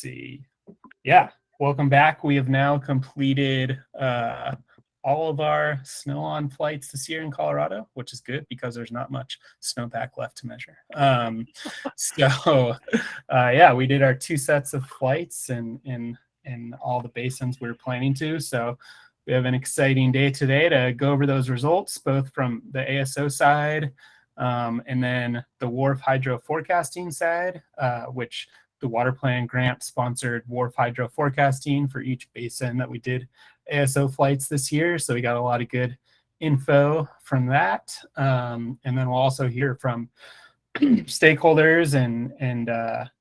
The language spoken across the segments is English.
see. Yeah, welcome back. We have now completed all of our snow-on flights this year in Colorado, which is good because there's not much snowpack left to measure. Yeah, we did our 2 sets of flights in all the basins we were planning to. So we have an exciting day today to go over those results, both from the ASO side and then the WRF hydro forecasting side, which the water plan grant sponsored WRF hydro forecasting for each basin that we did ASO flights this year. So we got a lot of good info from that. And then we'll also hear from stakeholders and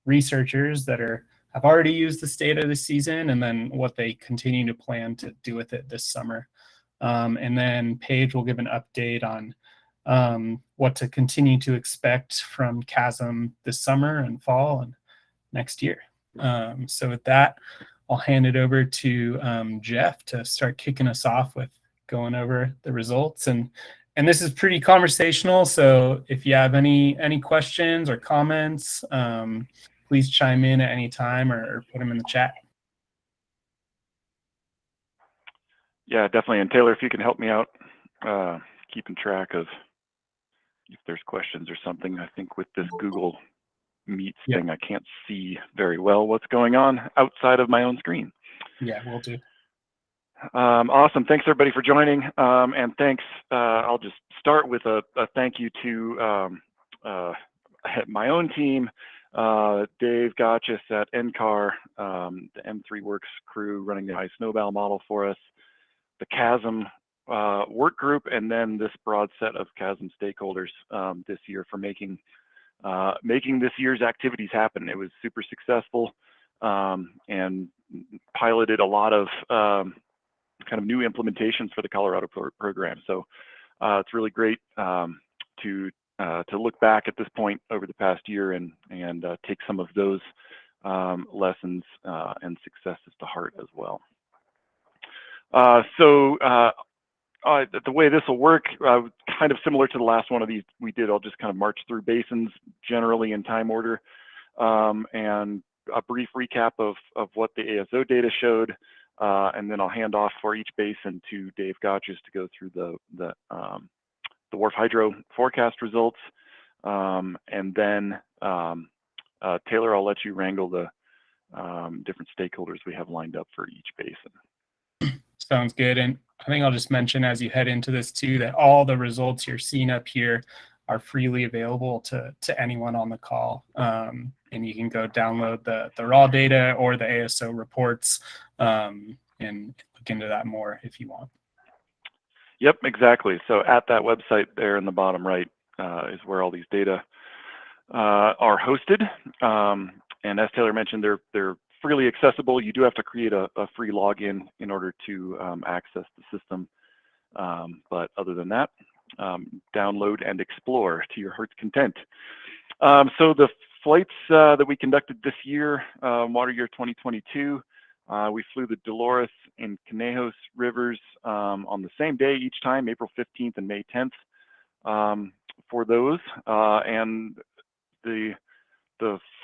researchers that have already used this data this season, and then what they continue to plan to do with it this summer. And then Paige will give an update on what to continue to expect from CASM this summer and fall and next year. So with that, I'll hand it over to Jeff to start kicking us off with going over the results. And this is pretty conversational, so if you have any questions or comments, please chime in at any time or put them in the chat. Yeah, definitely. And Taylor, if you can help me out keeping track of if there's questions or something. I think with this Google Meet thing, I can't see very well what's going on outside of my own screen. Yeah, we'll do. Awesome. Thanks everybody for joining. And thanks. I'll just start with a thank you to my own team, Dave Gotchis at NCAR, the M3 Works crew running the ice snowbow model for us, the CASM work group, and then this broad set of CASM stakeholders this year for making this year's activities happen. It was super successful and piloted a lot of kind of new implementations for the Colorado program. So it's really great to look back at this point over the past year and take some of those lessons and successes to heart as well. The way this will work, kind of similar to the last one of these we did, I'll just kind of march through basins generally in time order, and a brief recap of what the ASO data showed, and then I'll hand off for each basin to Dave Gotchis to go through the WRF hydro forecast results, and then Taylor, I'll let you wrangle the different stakeholders we have lined up for each basin. Sounds good. And I think I'll just mention as you head into this too, that all the results you're seeing up here are freely available to anyone on the call. And you can go download the raw data or the ASO reports and look into that more if you want. Yep, exactly. So at that website there in the bottom right is where all these data are hosted. And as Taylor mentioned, they're freely accessible. You do have to create a free login in order to access the system. But other than that, download and explore to your heart's content. So the flights that we conducted this year, water year 2022, we flew the Dolores and Conejos Rivers on the same day each time, April 15th and May 10th for those. And the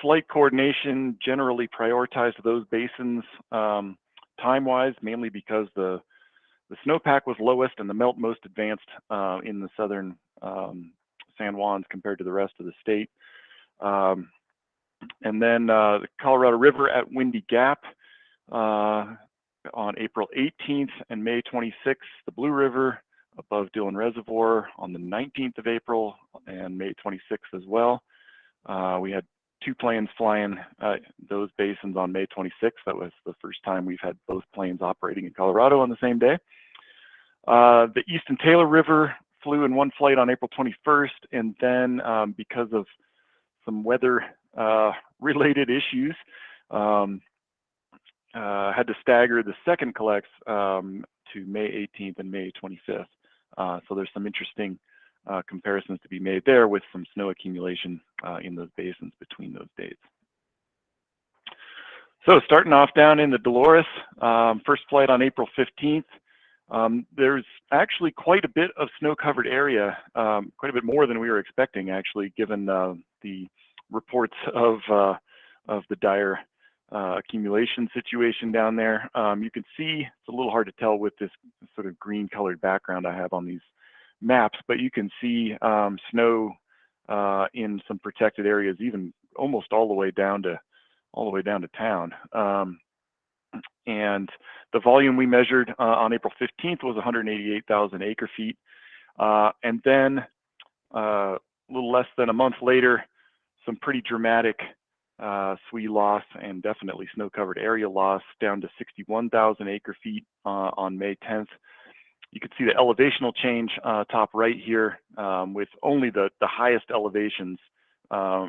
flight coordination generally prioritized those basins time-wise, mainly because the snowpack was lowest and the melt most advanced in the southern San Juans compared to the rest of the state. And then the Colorado River at Windy Gap on April 18th and May 26th, the Blue River above Dillon Reservoir on the 19th of April and May 26th as well. We had 2 planes flying those basins on May 26th. That was the first time we've had both planes operating in Colorado on the same day. The East and Taylor River flew in one flight on April 21st, and then because of some weather related issues, had to stagger the second collects to May 18th and May 25th. So there's some interesting comparisons to be made there with some snow accumulation in those basins between those dates. So starting off down in the Dolores, first flight on April 15th. There's actually quite a bit of snow-covered area, quite a bit more than we were expecting, actually, given the reports of the dire accumulation situation down there. You can see, it's a little hard to tell with this sort of green colored background I have on these maps, but you can see snow in some protected areas, even almost all the way down to town. And the volume we measured on April 15th was 188,000 acre feet. And then a little less than a month later, some pretty dramatic SWE loss and definitely snow-covered area loss down to 61,000 acre feet on May 10th. You can see the elevational change top right here, with only the highest elevations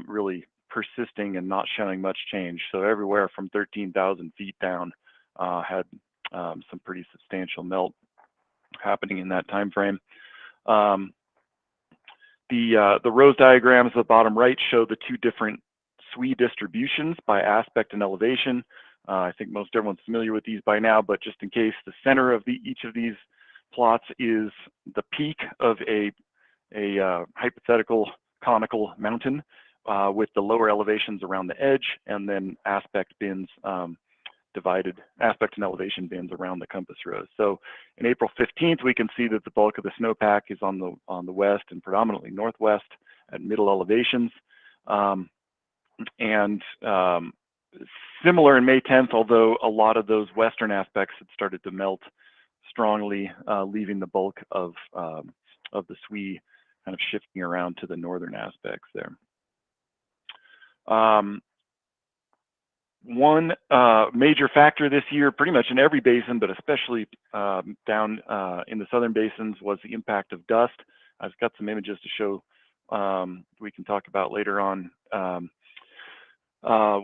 really persisting and not showing much change. So everywhere from 13,000 feet down had some pretty substantial melt happening in that time frame. The rose diagrams at the bottom right show the two different SWE distributions by aspect and elevation. I think most everyone's familiar with these by now, but just in case, the center of each of these plots is the peak of a hypothetical conical mountain with the lower elevations around the edge, and then aspect bins aspect and elevation bins around the compass rose. So in April 15th, we can see that the bulk of the snowpack is on the west and predominantly northwest at middle elevations. Similar in May 10th, although a lot of those western aspects had started to melt strongly, leaving the bulk of the SWE kind of shifting around to the northern aspects there. One major factor this year, pretty much in every basin, but especially down in the southern basins, was the impact of dust. I've got some images to show we can talk about later on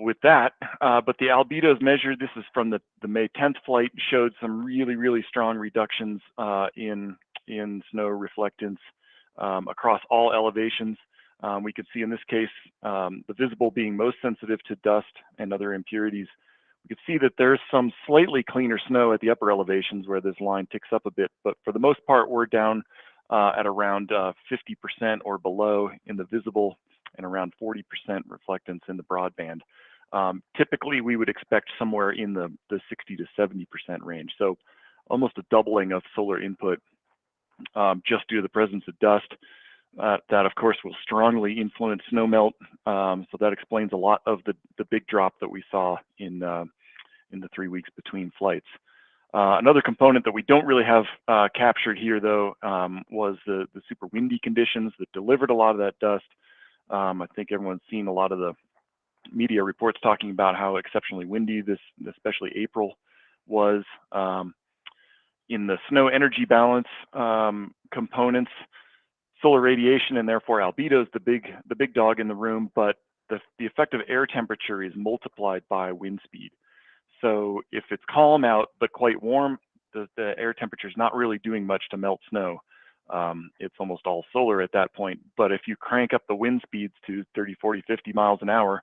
with that. But the albedos measured, this is from the May 10th flight, showed some really, really strong reductions in snow reflectance across all elevations. We could see in this case, the visible being most sensitive to dust and other impurities. We could see that there's some slightly cleaner snow at the upper elevations where this line ticks up a bit, but for the most part, we're down at around 50% or below in the visible and around 40% reflectance in the broadband. Typically, we would expect somewhere in the 60 to 70% range. So almost a doubling of solar input just due to the presence of dust. That, of course, will strongly influence snowmelt. So that explains a lot of the big drop that we saw in the 3 weeks between flights. Another component that we don't really have captured here, though, was the super windy conditions that delivered a lot of that dust. I think everyone's seen a lot of the media reports talking about how exceptionally windy this, especially April, was. In the snow energy balance components, solar radiation and therefore albedo is the big dog in the room, but the effective air temperature is multiplied by wind speed. So if it's calm out but quite warm, the air temperature is not really doing much to melt snow. It's almost all solar at that point. But if you crank up the wind speeds to 30, 40, 50 miles an hour,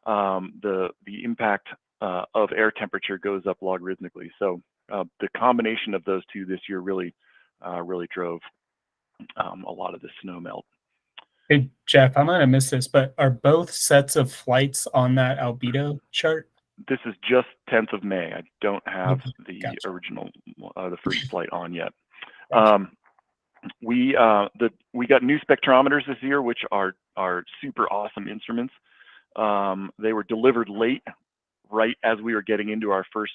the impact of air temperature goes up logarithmically. So the combination of those two this year really drove a lot of the snow melt. Hey, Jeff, I might have missed this, but are both sets of flights on that albedo chart? This is just 10th of May. I don't have the Gotcha. original, the first flight on yet. Gotcha. We got new spectrometers this year, which are super awesome instruments. They were delivered late, right as we were getting into our first,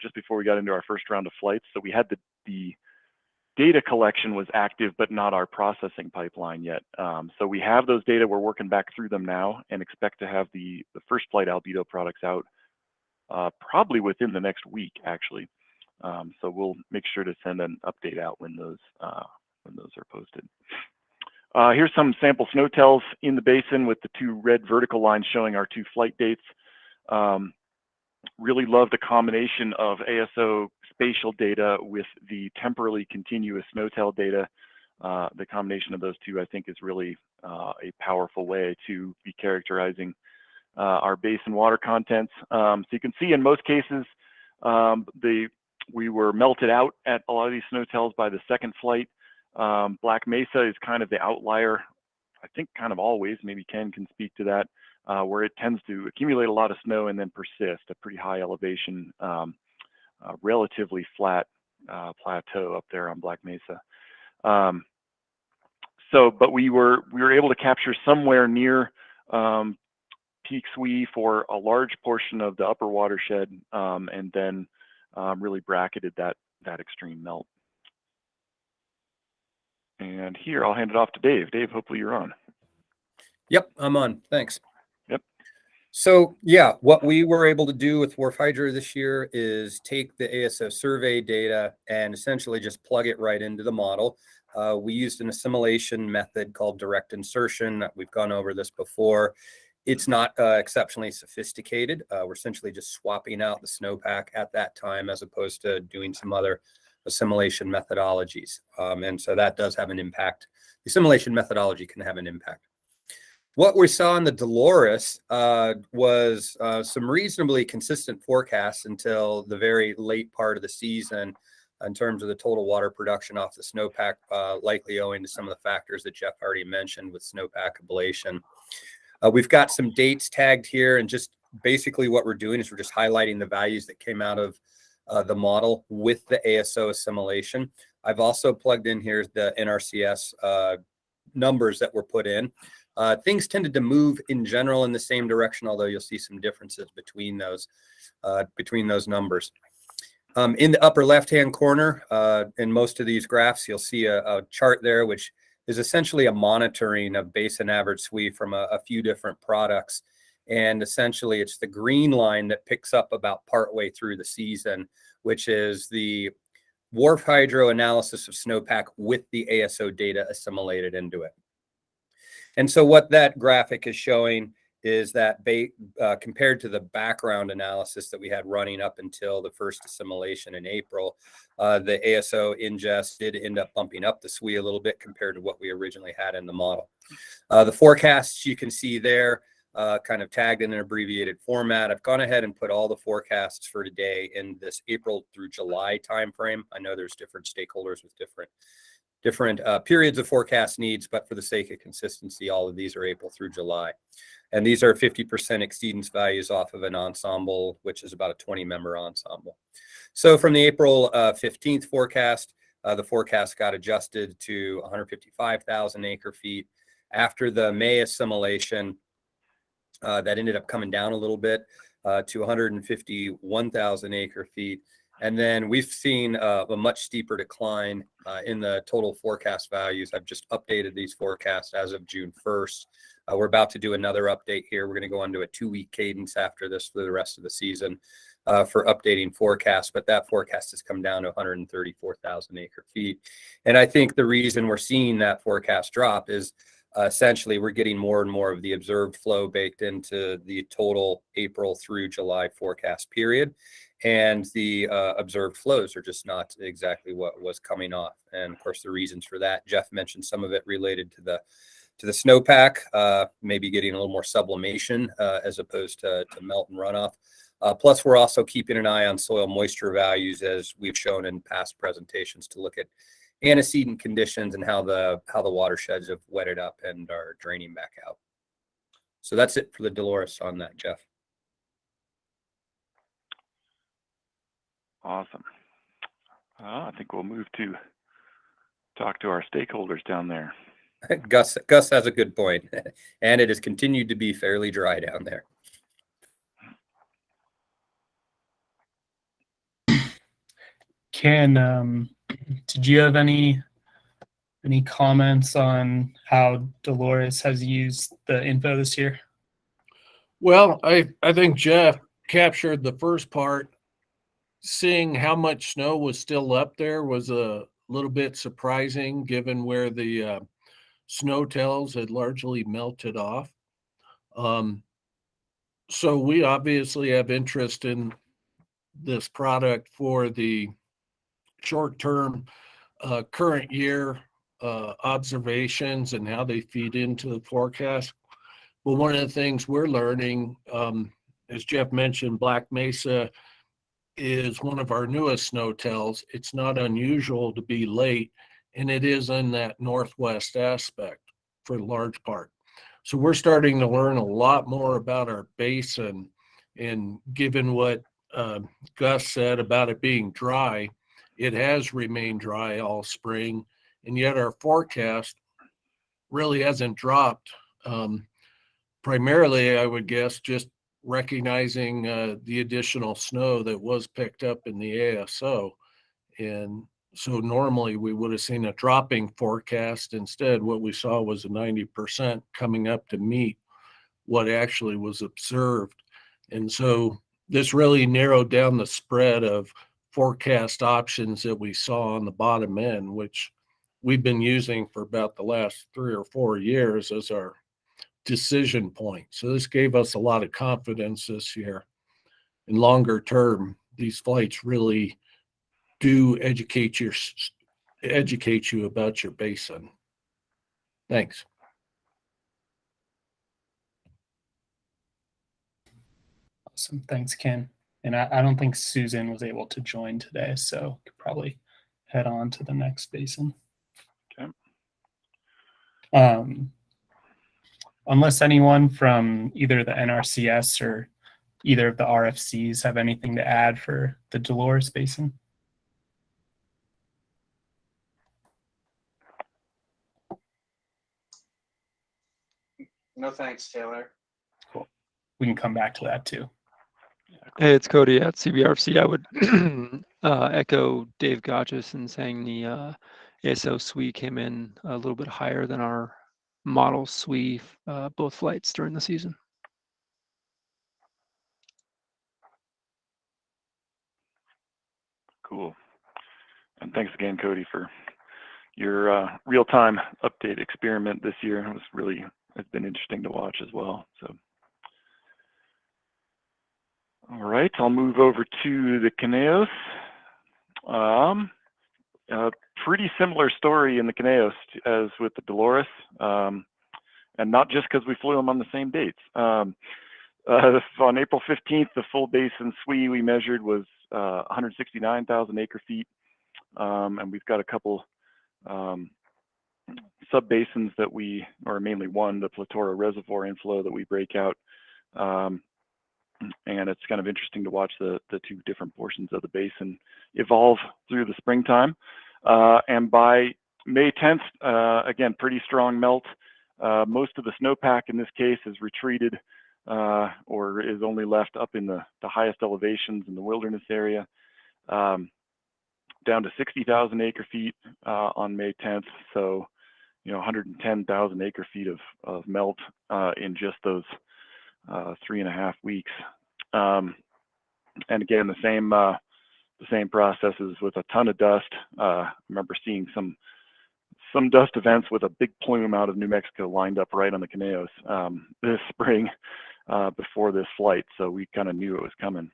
just before we got into our first round of flights. So we had the data collection was active, but not our processing pipeline yet. So we have those data. We're working back through them now and expect to have the first flight albedo products out probably within the next week, actually. So we'll make sure to send an update out when those are posted. Here's some sample snow tells in the basin with the two red vertical lines showing our two flight dates. Really love the combination of ASO spatial data with the temporally continuous snowtail data. The combination of those two, I think, is really a powerful way to be characterizing our basin water contents. So you can see in most cases, we were melted out at a lot of these snowtails by the second flight. Black Mesa is kind of the outlier, I think kind of always, maybe Ken can speak to that. where it tends to accumulate a lot of snow and then persist, a pretty high elevation, relatively flat plateau up there on Black Mesa. But we were able to capture somewhere near peak SWE for a large portion of the upper watershed, and then really bracketed that extreme melt. And here, I'll hand it off to Dave. Dave, hopefully you're on. Yep, I'm on. Thanks. Yep. So yeah, what we were able to do with Wharf Hydro this year is take the ASO survey data and essentially just plug it right into the model. We used an assimilation method called direct insertion. We've gone over this before. It's not exceptionally sophisticated. We're essentially just swapping out the snowpack at that time as opposed to doing some other assimilation methodologies. And so that does have an impact. The assimilation methodology can have an impact. What we saw in the Dolores was some reasonably consistent forecasts until the very late part of the season in terms of the total water production off the snowpack, likely owing to some of the factors that Jeff already mentioned with snowpack ablation. We've got some dates tagged here, and just basically what we're doing is we're just highlighting the values that came out of the model with the ASO assimilation. I've also plugged in here the NRCS numbers that were put in. Things tended to move in general in the same direction, although you'll see some differences between those numbers. In the upper left-hand corner, in most of these graphs, you'll see a chart there, which is essentially a monitoring of basin average SWE from a few different products. And essentially, it's the green line that picks up about partway through the season, which is the Wharf Hydro analysis of snowpack with the ASO data assimilated into it. And so what that graphic is showing is that compared to the background analysis that we had running up until the first assimilation in April, the ASO ingest did end up bumping up the SWE a little bit compared to what we originally had in the model. The forecasts you can see there, kind of tagged in an abbreviated format. I've gone ahead and put all the forecasts for today in this April through July timeframe. I know there's different stakeholders with different periods of forecast needs, but for the sake of consistency, all of these are April through July. And these are 50% exceedance values off of an ensemble, which is about a 20-member ensemble. So from the April 15th forecast, the forecast got adjusted to 155,000 acre feet. After the May assimilation, that ended up coming down a little bit to 151,000 acre feet. And then we've seen a much steeper decline in the total forecast values. I've just updated these forecasts as of June 1st. We're about to do another update here. We're going to go on to a 2-week cadence after this for the rest of the season for updating forecasts. But that forecast has come down to 134,000 acre feet. And I think the reason we're seeing that forecast drop is essentially we're getting more and more of the observed flow baked into the total April through July forecast period. And the observed flows are just not exactly what was coming off. And of course, the reasons for that, Jeff mentioned some of it related to the snowpack, maybe getting a little more sublimation as opposed to melt and runoff. Plus, we're also keeping an eye on soil moisture values, as we've shown in past presentations, to look at antecedent conditions and how the watersheds have wetted up and are draining back out. So that's it for the Dolores on that, Jeff. Awesome. I think we'll move to talk to our stakeholders down there. Gus has a good point, and it has continued to be fairly dry down there. Did you have any comments on how Dolores has used the info this year? Well, I think Jeff captured the first part. Seeing how much snow was still up there was a little bit surprising, given where the snow tails had largely melted off. So we obviously have interest in this product for the short-term current year observations and how they feed into the forecast. But one of the things we're learning, as Jeff mentioned, Black Mesa is one of our newest snow tells. It's not unusual to be late, and it is in that northwest aspect for the large part. So we're starting to learn a lot more about our basin, and given what Gus said about it being dry, it has remained dry all spring, and yet our forecast really hasn't dropped. Primarily, I would guess, just recognizing the additional snow that was picked up in the ASO. And so normally we would have seen a dropping forecast. Instead, what we saw was a 90% coming up to meet what actually was observed. And so this really narrowed down the spread of forecast options that we saw on the bottom end, which we've been using for about the last 3 or 4 years as our decision point. So this gave us a lot of confidence this year. In longer term, these flights really do educate you about your basin. Thanks. Awesome. Thanks, Ken. And I don't think Susan was able to join today, so could probably head on to the next basin. Okay. Unless anyone from either the NRCS or either of the RFCs have anything to add for the Dolores Basin. No thanks, Taylor. Cool. We can come back to that too. Hey, it's Cody at CBRFC. I would echo Dave Gotchis in saying the ASO SWE came in a little bit higher than our model SWE both flights during the season. Cool. And thanks again, Cody, for your real-time update experiment this year. It's been interesting to watch as well. So, all right, I'll move over to the Conejos. Pretty similar story in the Conejos as with the Dolores, and not just because we flew them on the same dates. On April 15th, the full basin SWE we measured was 169,000 acre feet, and we've got a couple sub-basins that or mainly one, the Platora Reservoir inflow that we break out. And it's kind of interesting to watch the two different portions of the basin evolve through the springtime. And by May 10th, again, pretty strong melt. Most of the snowpack in this case is retreated or is only left up in the highest elevations in the wilderness area, down to 60,000 acre feet on May 10th. So, 110,000 acre feet of melt in just those 3.5 weeks. And again, the same processes with a ton of dust. I remember seeing some dust events with a big plume out of New Mexico lined up right on the Conejos this spring before this flight. So we kind of knew it was coming.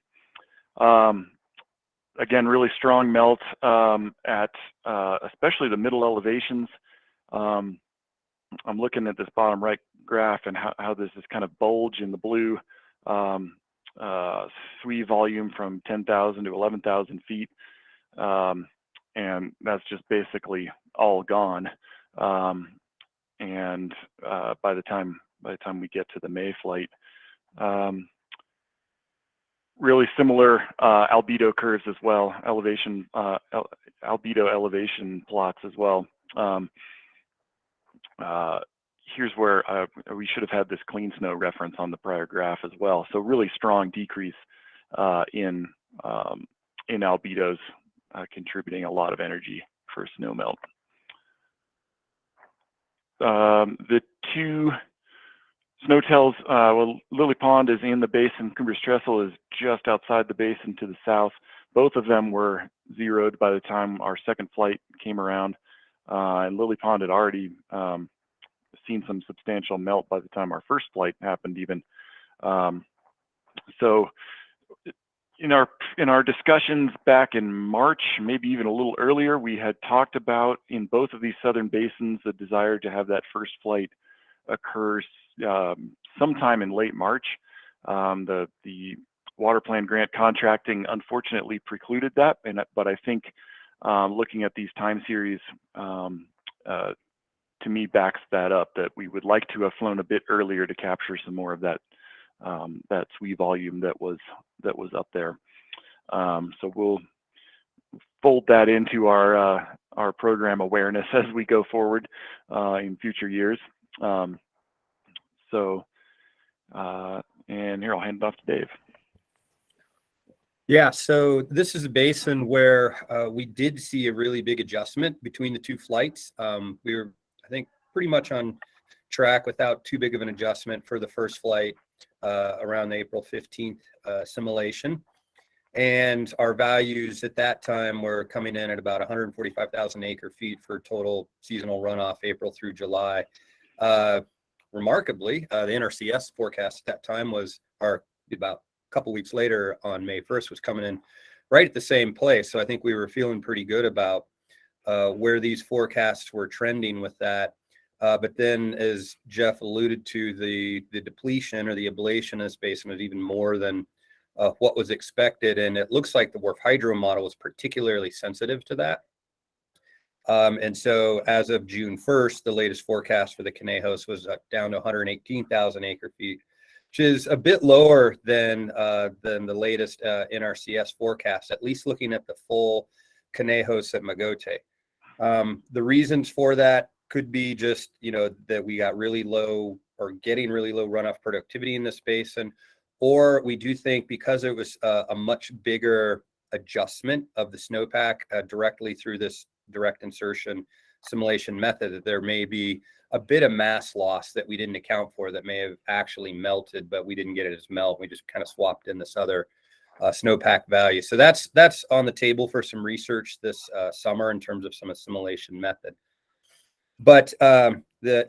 Again, really strong melt at especially the middle elevations. I'm looking at this bottom right graph and how this is kind of bulge in the blue. SWE volume from 10,000 to 11,000 feet. And that's just basically all gone. And by the time we get to the May flight, really similar albedo curves as well, albedo elevation plots as well. Here's where we should have had this clean snow reference on the prior graph as well. So really strong decrease in albedos, contributing a lot of energy for snow melt. The two snowtells, well, Lily Pond is in the basin. Cumbres Trestle is just outside the basin to the south. Both of them were zeroed by the time our second flight came around. And Lily Pond had already seen some substantial melt by the time our first flight happened even. So in our discussions back in March, maybe even a little earlier, we had talked about in both of these southern basins the desire to have that first flight occur sometime in late March. The water plan grant contracting unfortunately precluded that, but I think looking at these time series to me backs that up, that we would like to have flown a bit earlier to capture some more of that that SWE volume that was up there. So we'll fold that into our program awareness as we go forward in future years. And here I'll hand it off to Dave. Yeah, so this is a basin where we did see a really big adjustment between the two flights. We were, I think, pretty much on track without too big of an adjustment for the first flight around the April 15th simulation. And our values at that time were coming in at about 145,000 acre feet for total seasonal runoff April through July. Remarkably, the NRCS forecast at that time was, or about a couple weeks later on May 1st, was coming in right at the same place. So I think we were feeling pretty good about where these forecasts were trending with that. But then, as Jeff alluded to, the depletion or the ablation in this basin was even more than what was expected. And it looks like the WRF hydro model was particularly sensitive to that. And so as of June 1st, the latest forecast for the Conejos was down to 118,000 acre feet, which is a bit lower than the latest NRCS forecast, at least looking at the full Conejos at Mogote. The reasons for that could be just, that we got really low or getting really low runoff productivity in this basin, or we do think because it was a much bigger adjustment of the snowpack directly through this direct insertion simulation method, that there may be a bit of mass loss that we didn't account for that may have actually melted, but we didn't get it as melt. We just kind of swapped in this other snowpack value. So that's on the table for some research this summer in terms of some assimilation method. But the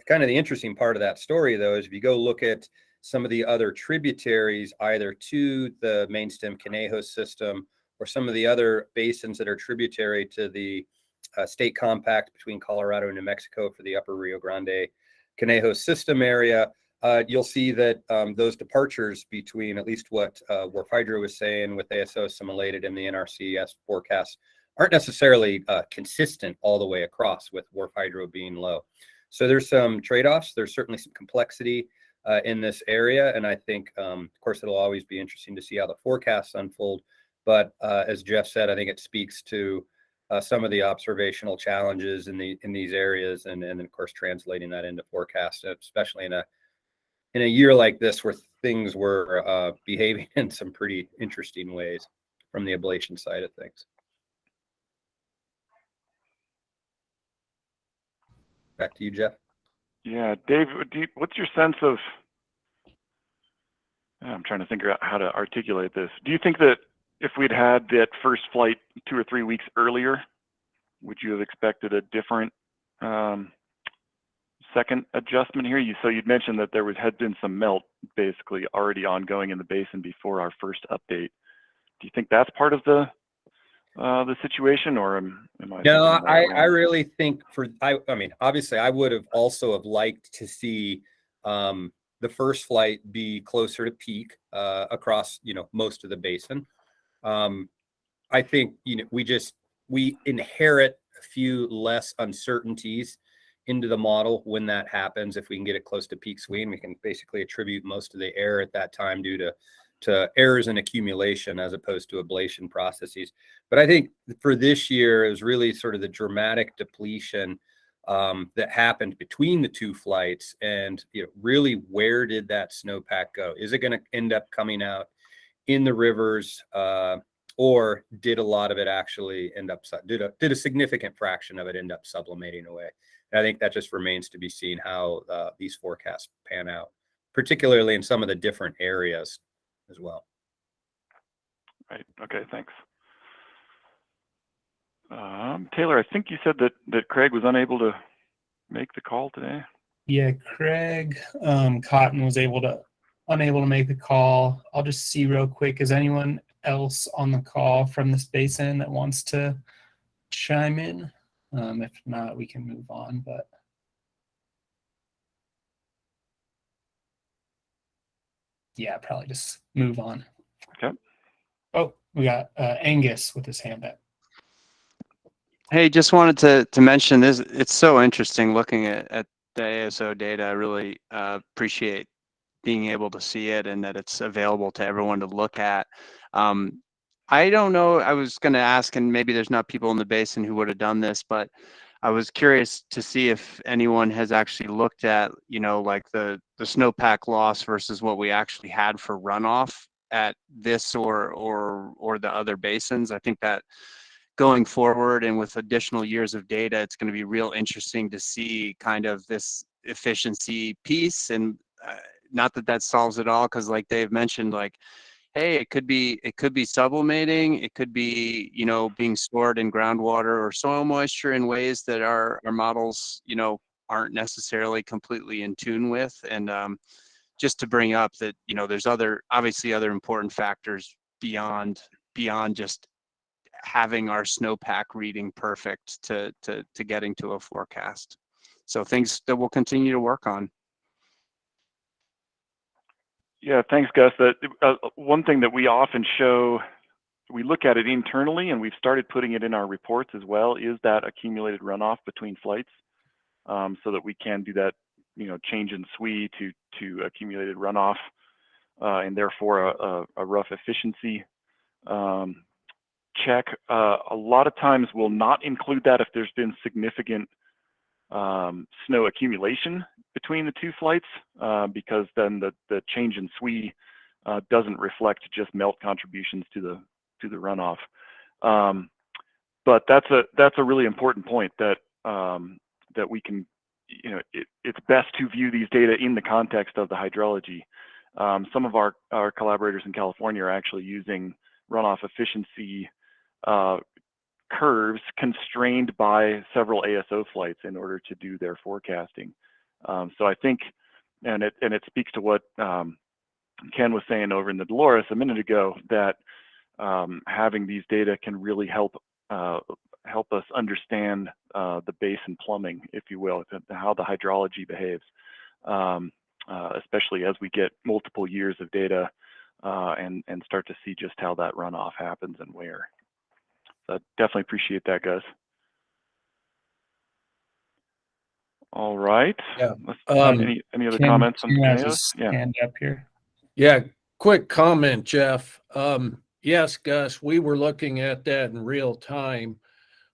kind of the interesting part of that story, though, is if you go look at some of the other tributaries, either to the main stem Conejos system or some of the other basins that are tributary to the state compact between Colorado and New Mexico for the upper Rio Grande Conejos system area, you'll see that those departures between at least what WRF hydro was saying with ASO assimilated and the NRCS forecast aren't necessarily consistent all the way across, with WRF hydro being low. So there's some trade-offs. There's certainly some complexity in this area. And I think, of course, it'll always be interesting to see how the forecasts unfold. But as Jeff said, I think it speaks to some of the observational challenges in these areas, and of course translating that into forecasts, especially in a year like this where things were behaving in some pretty interesting ways from the ablation side of things. Back to you, Jeff. Yeah, Dave, what's your sense of? I'm trying to figure out how to articulate this. Do you think that if we'd had that first flight 2 or 3 weeks earlier, would you have expected a different second adjustment here? So you'd mentioned that there had been some melt basically already ongoing in the basin before our first update. Do you think that's part of the situation, or am I? No, I really think I mean, obviously, I would have also liked to see the first flight be closer to peak across most of the basin. I think we inherit a few less uncertainties into the model when that happens. If we can get it close to peak swing, we can basically attribute most of the error at that time due to errors in accumulation as opposed to ablation processes. But I think for this year, it was really sort of the dramatic depletion that happened between the two flights, and really, where did that snowpack go? Is it going to end up coming out in the rivers, or did a lot of it actually end up did a significant fraction of it end up sublimating away? And I think that just remains to be seen how these forecasts pan out, particularly in some of the different areas as well. Right. Okay. Thanks. Taylor, I think you said that Craig was unable to make the call today. Yeah, Craig Cotton was unable to make the call. I'll just see real quick, is anyone else on the call from this basin that wants to chime in? If not, we can move on, but yeah, probably just move on. Okay. Oh, we got Angus with his hand up. Hey, just wanted to mention this. It's so interesting looking at the ASO data. I really appreciate being able to see it and that it's available to everyone to look at. I don't know, I was going to ask, and maybe there's not people in the basin who would have done this, but I was curious to see if anyone has actually looked at, you know, like the snowpack loss versus what we actually had for runoff at this or the other basins. I think that going forward and with additional years of data, it's going to be real interesting to see kind of this efficiency piece. And not that that solves it all, because like Dave mentioned, like, hey, it could be sublimating, it could be, you know, being stored in groundwater or soil moisture in ways that our models, you know, aren't necessarily completely in tune with. And just to bring up that, you know, there's obviously other important factors beyond just having our snowpack reading perfect to getting to a forecast. So things that we'll continue to work on. Yeah, thanks, Gus. That one thing that we often show, we look at it internally, and we've started putting it in our reports as well, is that accumulated runoff between flights, so that we can do that, you know, change in SWE to accumulated runoff, and therefore a rough efficiency check. A lot of times we'll not include that if there's been significant snow accumulation between the two flights, because then the change in SWE doesn't reflect just melt contributions to the runoff. But that's a really important point, that that we can, you know, it's best to view these data in the context of the hydrology. Some of our collaborators in California are actually using runoff efficiency curves constrained by several ASO flights in order to do their forecasting. So I think, and it speaks to what Ken was saying over in the Dolores a minute ago, that having these data can really help us understand the basin plumbing, if you will, how the hydrology behaves, especially as we get multiple years of data and start to see just how that runoff happens and where. So I definitely appreciate that, guys. All right. Yeah. Any other Ken comments on has Conejos? his hand up here. Yeah, quick comment, Jeff. Yes, Gus, we were looking at that in real time.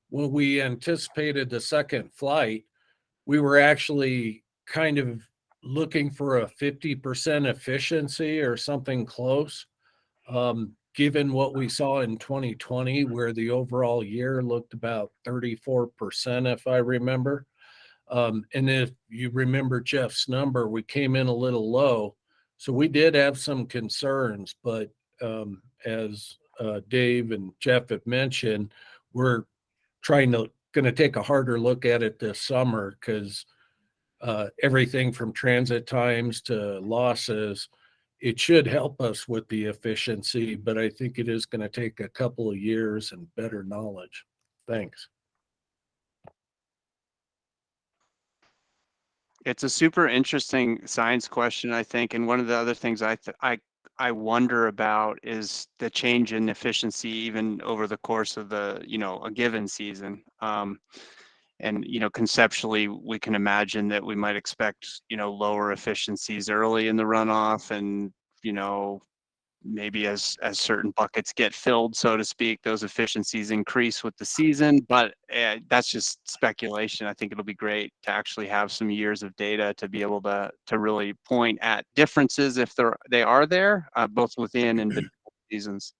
When we anticipated the second flight, we were actually kind of looking for a 50% efficiency or something close. Given what we saw in 2020, where the overall year looked about 34%, if I remember. And if you remember Jeff's number, we came in a little low. So we did have some concerns, but as Dave and Jeff have mentioned, we're going to take a harder look at it this summer, because everything from transit times to losses, it should help us with the efficiency, but I think it is going to take a couple of years and better knowledge. Thanks. It's a super interesting science question, I think, and one of the other things I wonder about is the change in efficiency even over the course of the, you know, a given season. And, you know, conceptually, we can imagine that we might expect, you know, lower efficiencies early in the runoff, and, you know, maybe as certain buckets get filled, so to speak, those efficiencies increase with the season. But that's just speculation. I think it'll be great to actually have some years of data to be able to really point at differences if they are there, both within and between seasons.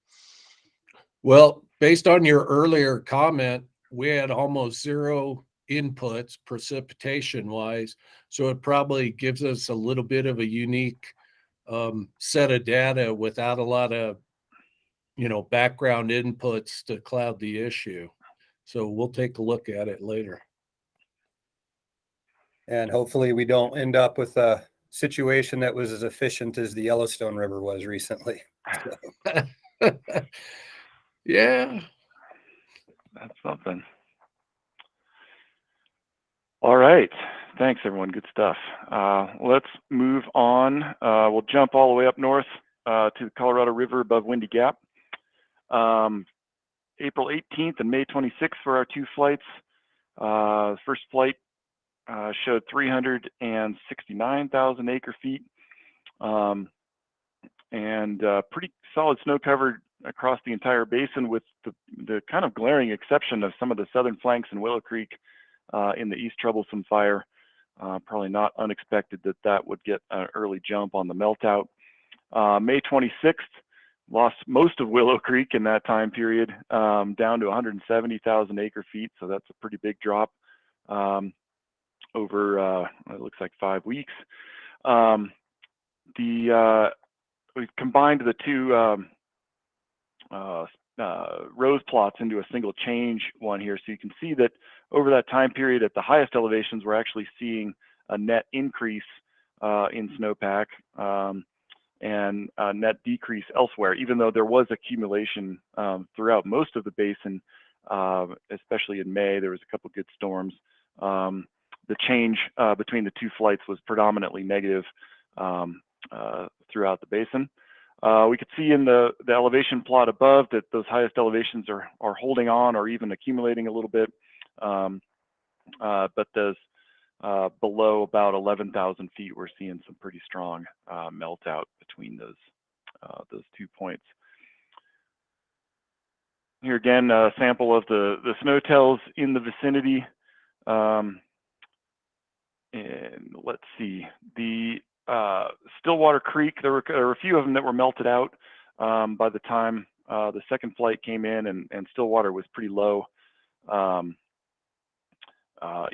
Well, based on your earlier comment, we had almost zero inputs precipitation wise. So it probably gives us a little bit of a unique set of data without a lot of, you know, background inputs to cloud the issue. So we'll take a look at it later. And hopefully we don't end up with a situation that was as efficient as the Yellowstone River was recently. Yeah. That's something. All right. Thanks, everyone. Good stuff. Let's move on. We'll jump all the way up north to the Colorado River above Windy Gap. April 18th and May 26th for our 2 flights. First flight showed 369,000 acre-feet, and pretty solid snow cover across the entire basin, with the kind of glaring exception of some of the southern flanks in Willow Creek in the East Troublesome Fire. Probably not unexpected that would get an early jump on the meltout. May 26th, lost most of Willow Creek in that time period, down to 170,000 acre-feet, so that's a pretty big drop over, it looks like 5 weeks. We've combined the 2 rose plots into a single change one here, so you can see that over that time period at the highest elevations, we're actually seeing a net increase in snowpack and a net decrease elsewhere, even though there was accumulation throughout most of the basin, especially in May. There was a couple good storms. The change between the 2 flights was predominantly negative throughout the basin. We could see in the elevation plot above that those highest elevations are holding on or even accumulating a little bit, but those below about 11,000 feet, we're seeing some pretty strong melt out between those 2 points. Here again, a sample of the snow tells in the vicinity. And let's see, the Stillwater Creek, there were a few of them that were melted out by the time the second flight came in, and Stillwater was pretty low,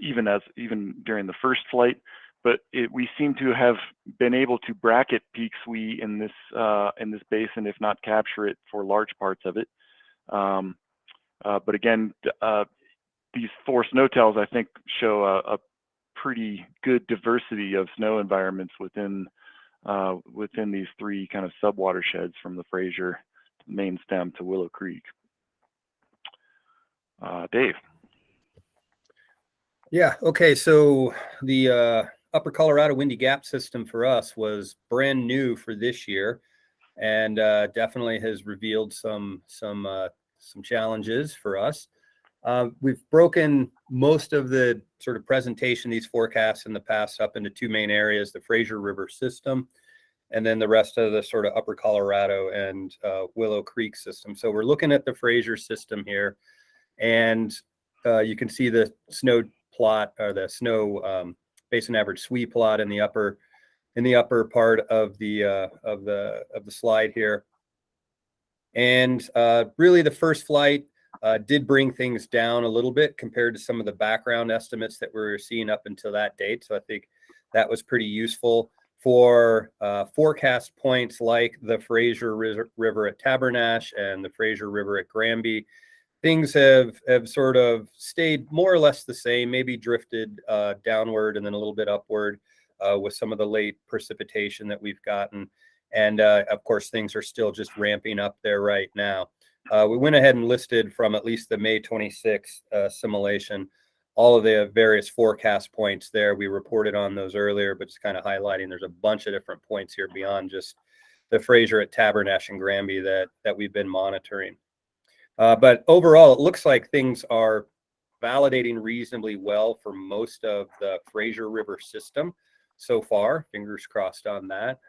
even during the first flight. But we seem to have been able to bracket peak SWE in this basin, if not capture it for large parts of it. But again, these 4 snow tells, I think, show a pretty good diversity of snow environments within these 3 kind of sub watersheds, from the Fraser main stem to Willow Creek. Dave. Yeah. Okay. So the Upper Colorado Windy Gap system for us was brand new for this year, and definitely has revealed some challenges for us. We've broken most of the sort of presentation, these forecasts in the past, up into 2 main areas: the Fraser River system, and then the rest of the sort of Upper Colorado and Willow Creek system. So we're looking at the Fraser system here, and you can see the snow plot, or the snow basin average SWE plot in the upper part of the slide here. And really, the first flight did bring things down a little bit compared to some of the background estimates that we were seeing up until that date. So I think that was pretty useful for forecast points like the Fraser River at Tabernash and the Fraser River at Granby. Things have sort of stayed more or less the same, maybe drifted downward and then a little bit upward with some of the late precipitation that we've gotten. And of course, things are still just ramping up there right now. We went ahead and listed from at least the May 26th simulation all of the various forecast points there. We reported on those earlier, but just kind of highlighting there's a bunch of different points here beyond just the Fraser at Tabernash and Granby that we've been monitoring. But overall, it looks like things are validating reasonably well for most of the Fraser River system so far. Fingers crossed on that.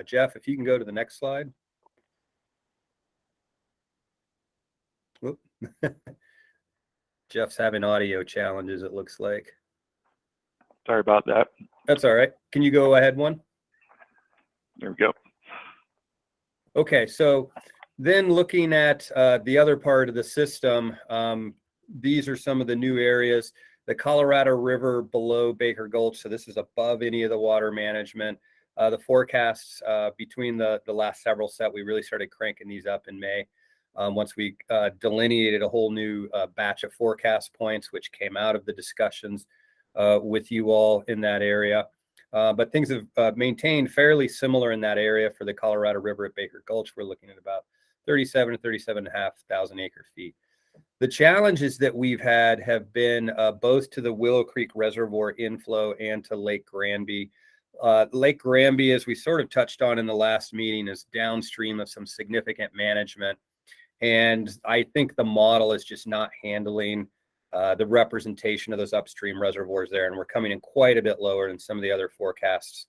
Jeff, if you can go to the next slide. Whoop. Jeff's having audio challenges, it looks like. Sorry about that. That's all right. Can you go ahead one? There we go. Okay, so then looking at the other part of the system, these are some of the new areas. The Colorado River below Baker Gulch, so this is above any of the water management. The forecasts between the last several set, we really started cranking these up in May. Once we delineated a whole new batch of forecast points, which came out of the discussions with you all in that area. But things have maintained fairly similar in that area for the Colorado River at Baker Gulch. We're looking at about 37 to 37,500 acre feet. The challenges that we've had have been both to the Willow Creek Reservoir inflow and to Lake Granby. Lake Granby, as we sort of touched on in the last meeting, is downstream of some significant management. And I think the model is just not handling the representation of those upstream reservoirs there. And we're coming in quite a bit lower than some of the other forecasts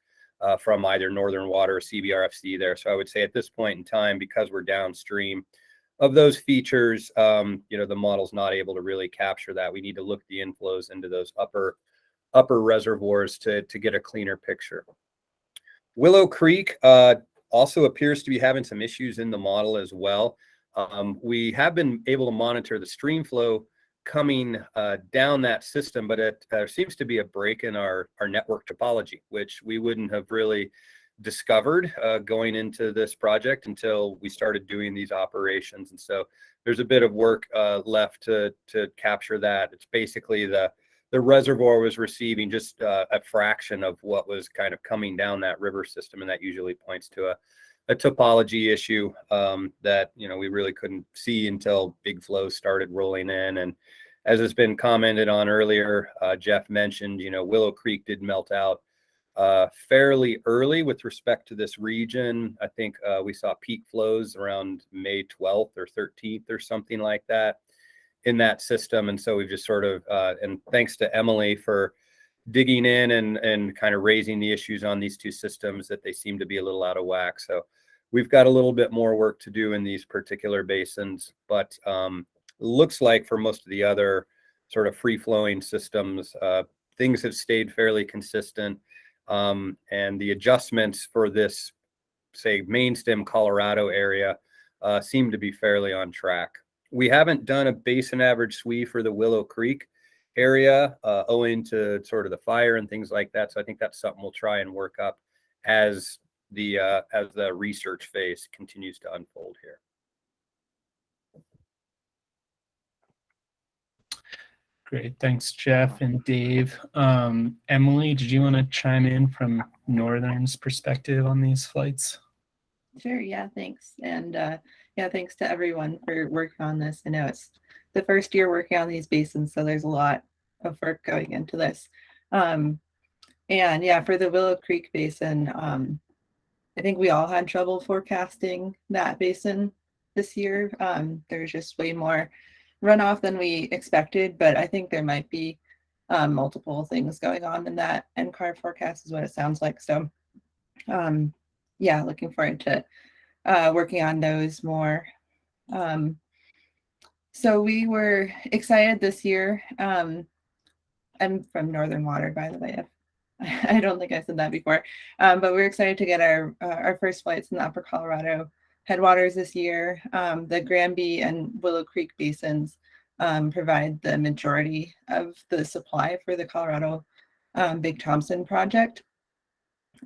from either Northern Water or CBRFC there. So I would say at this point in time, because we're downstream of those features, the model's not able to really capture that. We need to look the inflows into those upper reservoirs to get a cleaner picture. Willow Creek also appears to be having some issues in the model as well. We have been able to monitor the stream flow coming down that system, but there seems to be a break in our network topology, which we wouldn't have really discovered going into this project until we started doing these operations. And so there's a bit of work left to capture that. It's basically the reservoir was receiving just a fraction of what was kind of coming down that river system, and that usually points to a topology issue that we really couldn't see until big flows started rolling in. And as has been commented on earlier, Jeff mentioned, Willow Creek did melt out fairly early with respect to this region. I think we saw peak flows around May 12th or 13th or something like that in that system. And so we've just sort of, and thanks to Emily for digging in and kind of raising the issues on these two systems, that they seem to be a little out of whack. So we've got a little bit more work to do in these particular basins, but looks like for most of the other sort of free-flowing systems, things have stayed fairly consistent. And the adjustments for this, say, main stem Colorado area seem to be fairly on track. We haven't done a basin average SWE for the Willow Creek area owing to sort of the fire and things like that. So I think that's something we'll try and work up as the research phase continues to unfold here. Great, thanks, Jeff and Dave. Emily, did you want to chime in from Northern's perspective on these flights? Sure, yeah, thanks. And yeah, thanks to everyone for working on this. I know it's the first year working on these basins, so there's a lot of work going into this. And yeah, for the Willow Creek Basin, I think we all had trouble forecasting that basin this year. There's just way more runoff than we expected, but I think there might be multiple things going on in that NCAR forecast is what it sounds like. So yeah, looking forward to working on those more. So we were excited this year. I'm from Northern Water, by the way. I don't think I said that before, but we're excited to get our first flights in the Upper Colorado headwaters this year. The Granby and Willow Creek basins provide the majority of the supply for the Colorado Big Thompson project.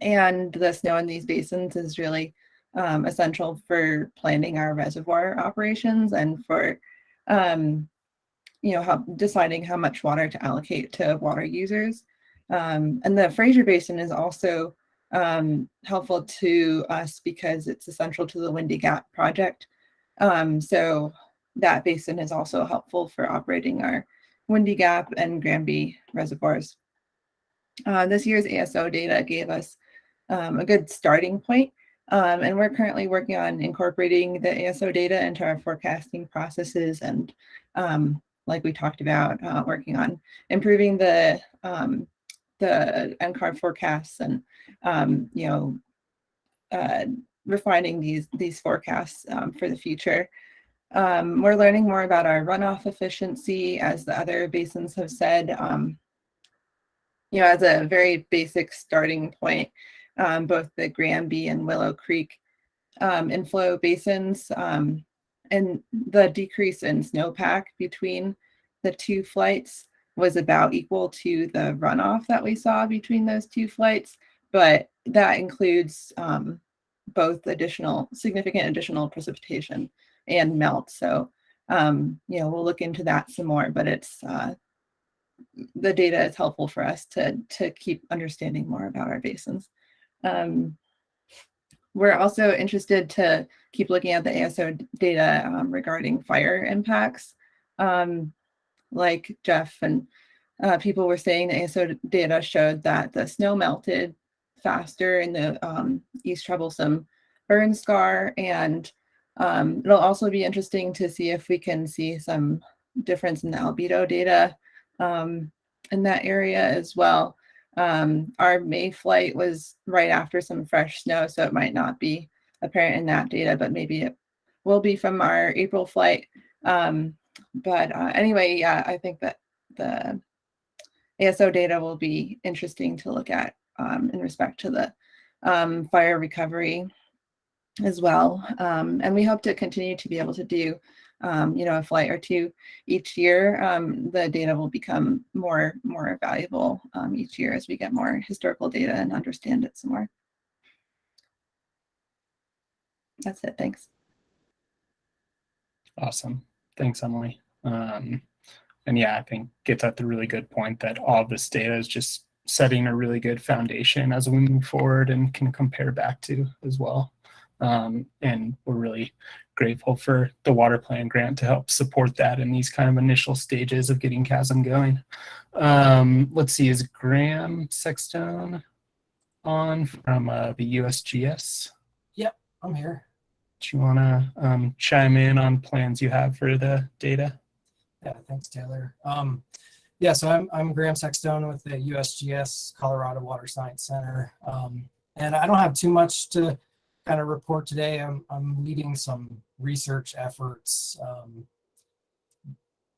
And the snow in these basins is really essential for planning our reservoir operations and for deciding how much water to allocate to water users. And the Fraser Basin is also helpful to us because it's essential to the Windy Gap project. So that basin is also helpful for operating our Windy Gap and Granby reservoirs. This year's ASO data gave us a good starting point, and we're currently working on incorporating the ASO data into our forecasting processes, and like we talked about, working on improving the NCAR forecasts and refining these forecasts for the future. We're learning more about our runoff efficiency, as the other basins have said. As a very basic starting point, both the Granby and Willow Creek inflow basins and the decrease in snowpack between the two flights was about equal to the runoff that we saw between those two flights, but that includes both significant additional precipitation and melt. So, we'll look into that some more, but it's the data is helpful for us to keep understanding more about our basins. We're also interested to keep looking at the ASO data regarding fire impacts. Like Jeff and people were saying, the ASO data showed that the snow melted faster in the East Troublesome burn scar, and It'll also be interesting to see if we can see some difference in the albedo data in that area as well. Our May flight was right after some fresh snow, so it might not be apparent in that data, but maybe it will be from our April flight. Anyway, yeah, I think that the ASO data will be interesting to look at in respect to the fire recovery as well. And we hope to continue to be able to do, a flight or two each year. The data will become more valuable each year as we get more historical data and understand it some more. That's it. Thanks. Awesome. Thanks, Emily. And yeah, I think gets at the really good point that all of this data is just setting a really good foundation as we move forward and can compare back to as well. And we're really grateful for the water plan grant to help support that in these kind of initial stages of getting CASM going. Let's see, is Graham Sexton on from the USGS? Yep, I'm here. Do you want to chime in on plans you have for the data? Yeah, thanks, Taylor. Yeah, so I'm Graham Sexton with the USGS Colorado Water Science Center, and I don't have too much to kind of report today. I'm leading some research efforts,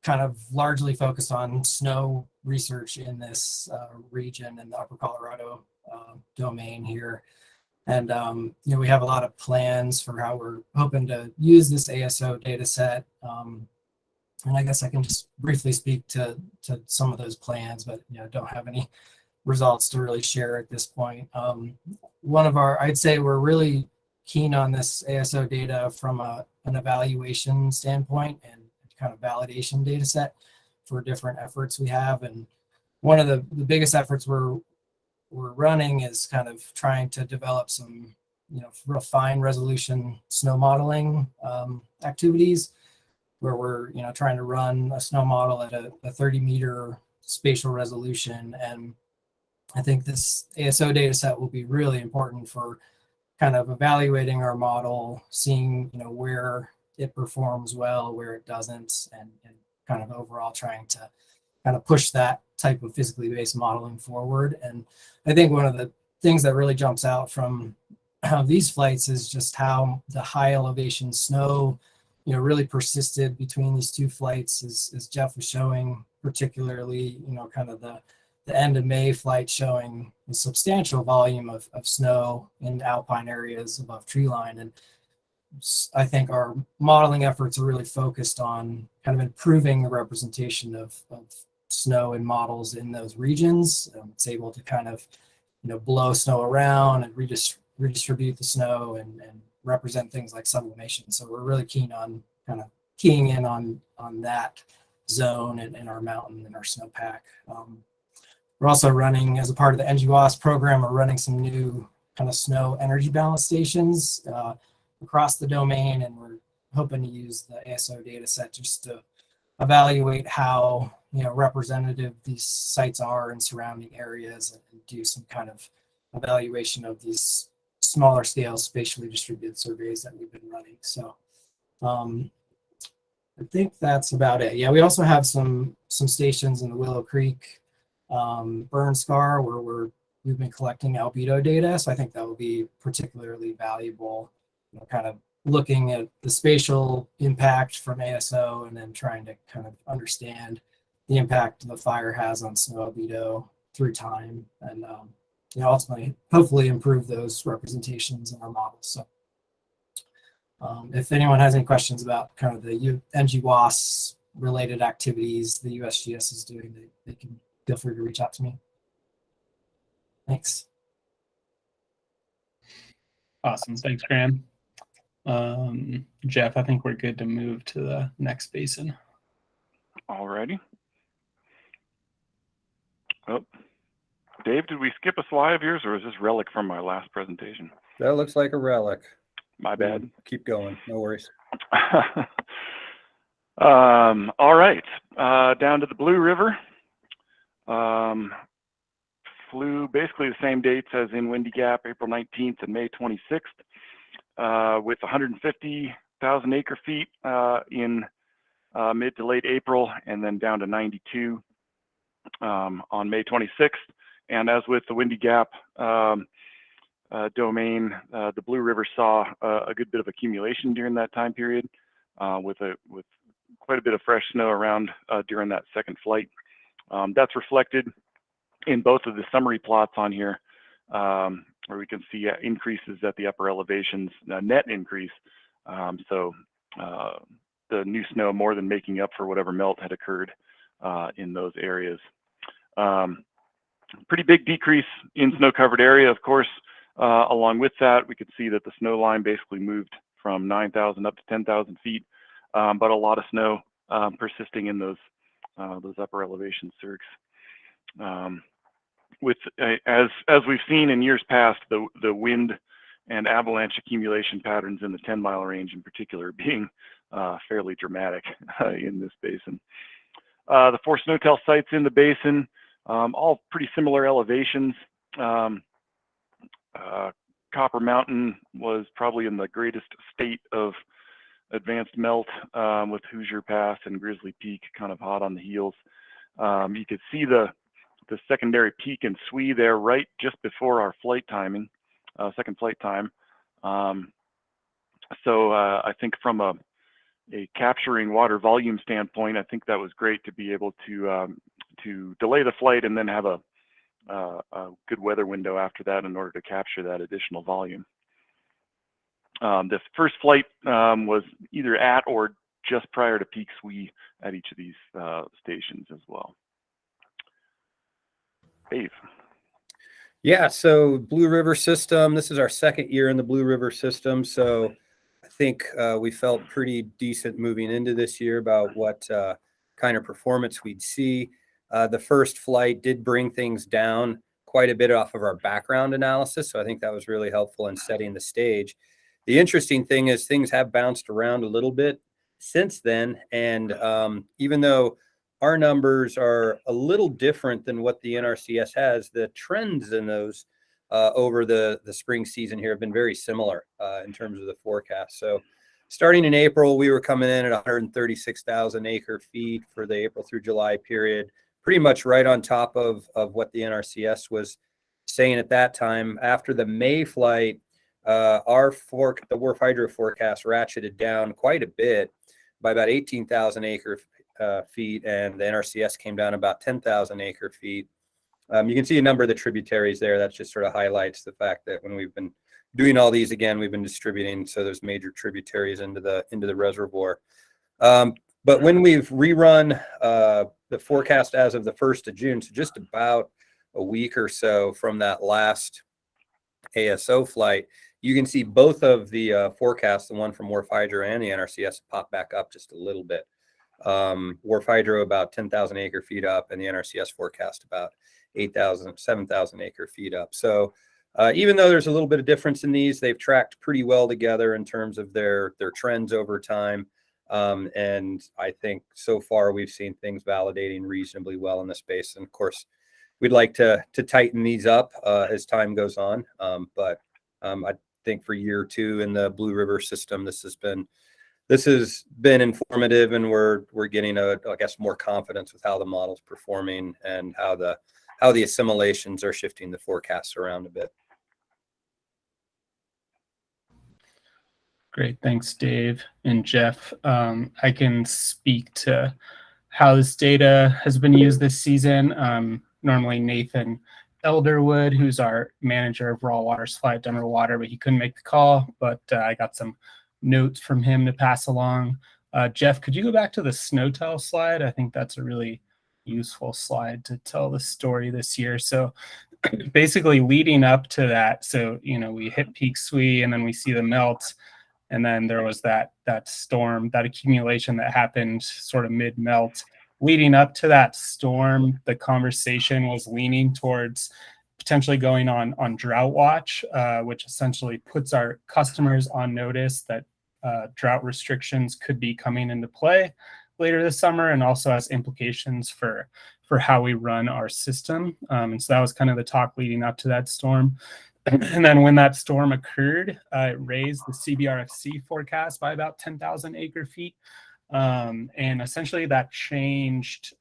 kind of largely focused on snow research in this region in the Upper Colorado domain here. And we have a lot of plans for how we're hoping to use this ASO data set. And I guess I can just briefly speak to some of those plans, but don't have any results to really share at this point. I'd say we're really keen on this ASO data from an evaluation standpoint and kind of validation data set for different efforts we have. And one of the biggest efforts we're running is kind of trying to develop some, real fine resolution snow modeling activities where we're, trying to run a snow model at a 30-meter spatial resolution. And I think this ASO data set will be really important for kind of evaluating our model, seeing, where it performs well, where it doesn't, and kind of overall trying to kind of push that type of physically based modeling forward. And I think one of the things that really jumps out from these flights is just how the high elevation snow, really persisted between these two flights, as Jeff was showing, particularly, kind of the end of May flight showing a substantial volume of snow in alpine areas above tree line. And I think our modeling efforts are really focused on kind of improving the representation of snow in models in those regions. It's able to kind of, blow snow around and redistribute the snow and represent things like sublimation. So we're really keen on kind of keying in on that zone in our mountain and our snowpack. We're also running, as a part of the NGWAS program, we're running some new kind of snow energy balance stations across the domain, and we're hoping to use the ASO data set just to evaluate how representative these sites are in surrounding areas and do some kind of evaluation of these smaller scale spatially distributed surveys that we've been running. So I think that's about it. Yeah, we also have some stations in the Willow Creek burn scar where we've been collecting albedo data. So I think that will be particularly valuable, kind of looking at the spatial impact from ASO and then trying to kind of understand the impact the fire has on snow albedo through time, and ultimately, hopefully improve those representations in our models. So if anyone has any questions about kind of the NGWAS related activities the USGS is doing, they can feel free to reach out to me. Thanks. Awesome. Thanks, Graham. Jeff, I think we're good to move to the next basin. All righty. Oh, Dave, did we skip a slide of yours, or is this relic from my last presentation? That looks like a relic. My bad. Keep going. No worries. All right. Down to the Blue River. Flew basically the same dates as in Windy Gap, April 19th and May 26th, with 150,000 1,000 acre feet in mid to late April, and then down to 92 on May 26th. And as with the Windy Gap domain, the Blue River saw a good bit of accumulation during that time period, with quite a bit of fresh snow around during that second flight. That's reflected in both of the summary plots on here, where we can see increases at the upper elevations, net increase. So the new snow more than making up for whatever melt had occurred in those areas. Pretty big decrease in snow-covered area, of course. Along with that, we could see that the snow line basically moved from 9,000 up to 10,000 feet, but a lot of snow persisting in those upper elevation cirques. As we've seen in years past, the wind and avalanche accumulation patterns in the 10-mile range in particular being fairly dramatic in this basin. The 4 snowtail sites in the basin, all pretty similar elevations. Copper Mountain was probably in the greatest state of advanced melt, with Hoosier Pass and Grizzly Peak kind of hot on the heels. You could see the secondary peak in Swee there right just before our flight timing, second flight time. So I think from a capturing water volume standpoint, I think that was great to be able to delay the flight and then have a good weather window after that in order to capture that additional volume. The first flight was either at or just prior to peak Swee at each of these stations as well. Dave. Yeah, so Blue River system, this is our second year in the Blue River system. So I think we felt pretty decent moving into this year about what kind of performance we'd see. The first flight did bring things down quite a bit off of our background analysis. So I think that was really helpful in setting the stage. The interesting thing is things have bounced around a little bit since then. And even though our numbers are a little different than what the NRCS has, the trends in those over the spring season here have been very similar in terms of the forecast. So starting in April, we were coming in at 136,000 acre feet for the April through July period, pretty much right on top of what the NRCS was saying at that time. After the May flight, the WRF Hydro forecast ratcheted down quite a bit by about 18,000 acre feet, and the NRCS came down about 10,000 acre feet. You can see a number of the tributaries there. That just sort of highlights the fact that when we've been doing all these again, we've been distributing, so there's major tributaries into the reservoir. But when we've rerun the forecast as of the 1st of June, so just about a week or so from that last ASO flight, you can see both of the forecasts, the one from WRF Hydro and the NRCS, pop back up just a little bit. WRF Hydro about 10,000 acre feet up, and the NRCS forecast about 7,000 acre feet up. So even though there's a little bit of difference in these, they've tracked pretty well together in terms of their trends over time. And I think so far we've seen things validating reasonably well in this space. And of course, we'd like to tighten these up as time goes on. But I think for year 2 in the Blue River system, this has been informative, and we're getting I guess more confidence with how the model's performing and how the assimilations are shifting the forecasts around a bit. Great, thanks, Dave and Jeff. I can speak to how this data has been used this season. Normally Nathan Elderwood, who's our manager of raw water supply at Denver Water, but he couldn't make the call, but I got some notes from him to pass along. Jeff, could you go back to the snowtail slide? I think that's a really useful slide to tell the story this year. So basically leading up to that, so we hit peak Swee and then we see the melt, and then there was that storm, that accumulation that happened sort of mid-melt. Leading up to that storm, the conversation was leaning towards potentially going on drought watch, which essentially puts our customers on notice that drought restrictions could be coming into play later this summer, and also has implications for how we run our system. And so that was kind of the talk leading up to that storm. And then when that storm occurred, it raised the CBRFC forecast by about 10,000 acre feet. And essentially that changed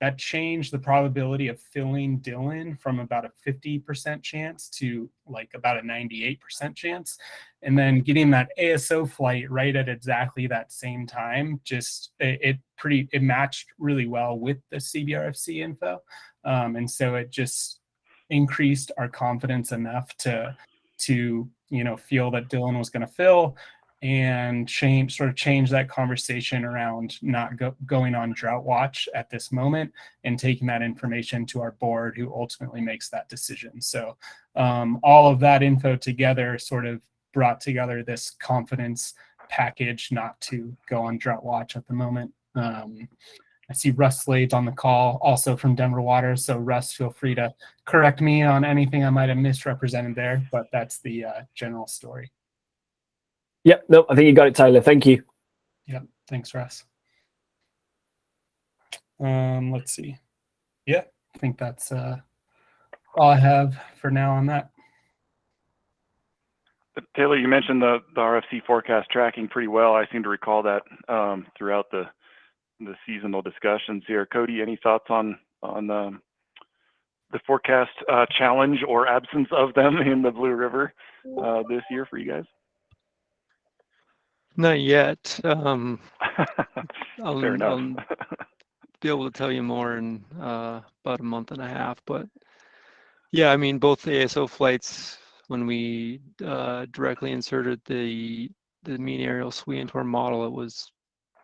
the probability of filling Dillon from about a 50% chance to like about a 98% chance. And then getting that ASO flight right at exactly that same time, just it matched really well with the CBRFC info. And so it just increased our confidence enough to feel that Dillon was going to fill, and change that conversation around not going on drought watch at this moment, and taking that information to our board, who ultimately makes that decision. So all of that info together sort of brought together this confidence package not to go on drought watch at the moment. I see Russ Slade's on the call, also from Denver Water. So Russ, feel free to correct me on anything I might have misrepresented there, but that's the general story. Yep, no, I think you got it, Tyler. Thank you. Yep, thanks, Russ. Let's see. Yeah, I think that's all I have for now on that. Taylor, you mentioned the RFC forecast tracking pretty well. I seem to recall that throughout the seasonal discussions here. Cody, any thoughts on the forecast challenge or absence of them in the Blue River this year for you guys? Not yet. Fair enough. I'll be able to tell you more in about a month and a half. But yeah, I mean, both the ASO flights, when we directly inserted the mean aerial SWE into our model, it was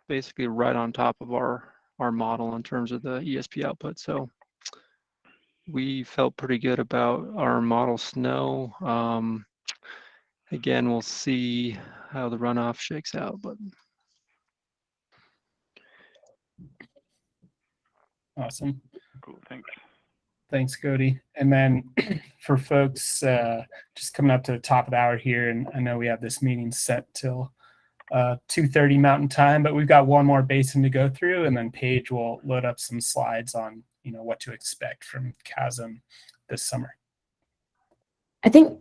basically right on top of our model in terms of the ESP output. So we felt pretty good about our model snow. Again, we'll see how the runoff shakes out, but Awesome. Cool, thanks. Thanks, Cody. And then for folks just coming up to the top of the hour here, and I know we have this meeting set till 2:30 Mountain Time, but we've got one more basin to go through, and then Paige will load up some slides on what to expect from CASM this summer. I think,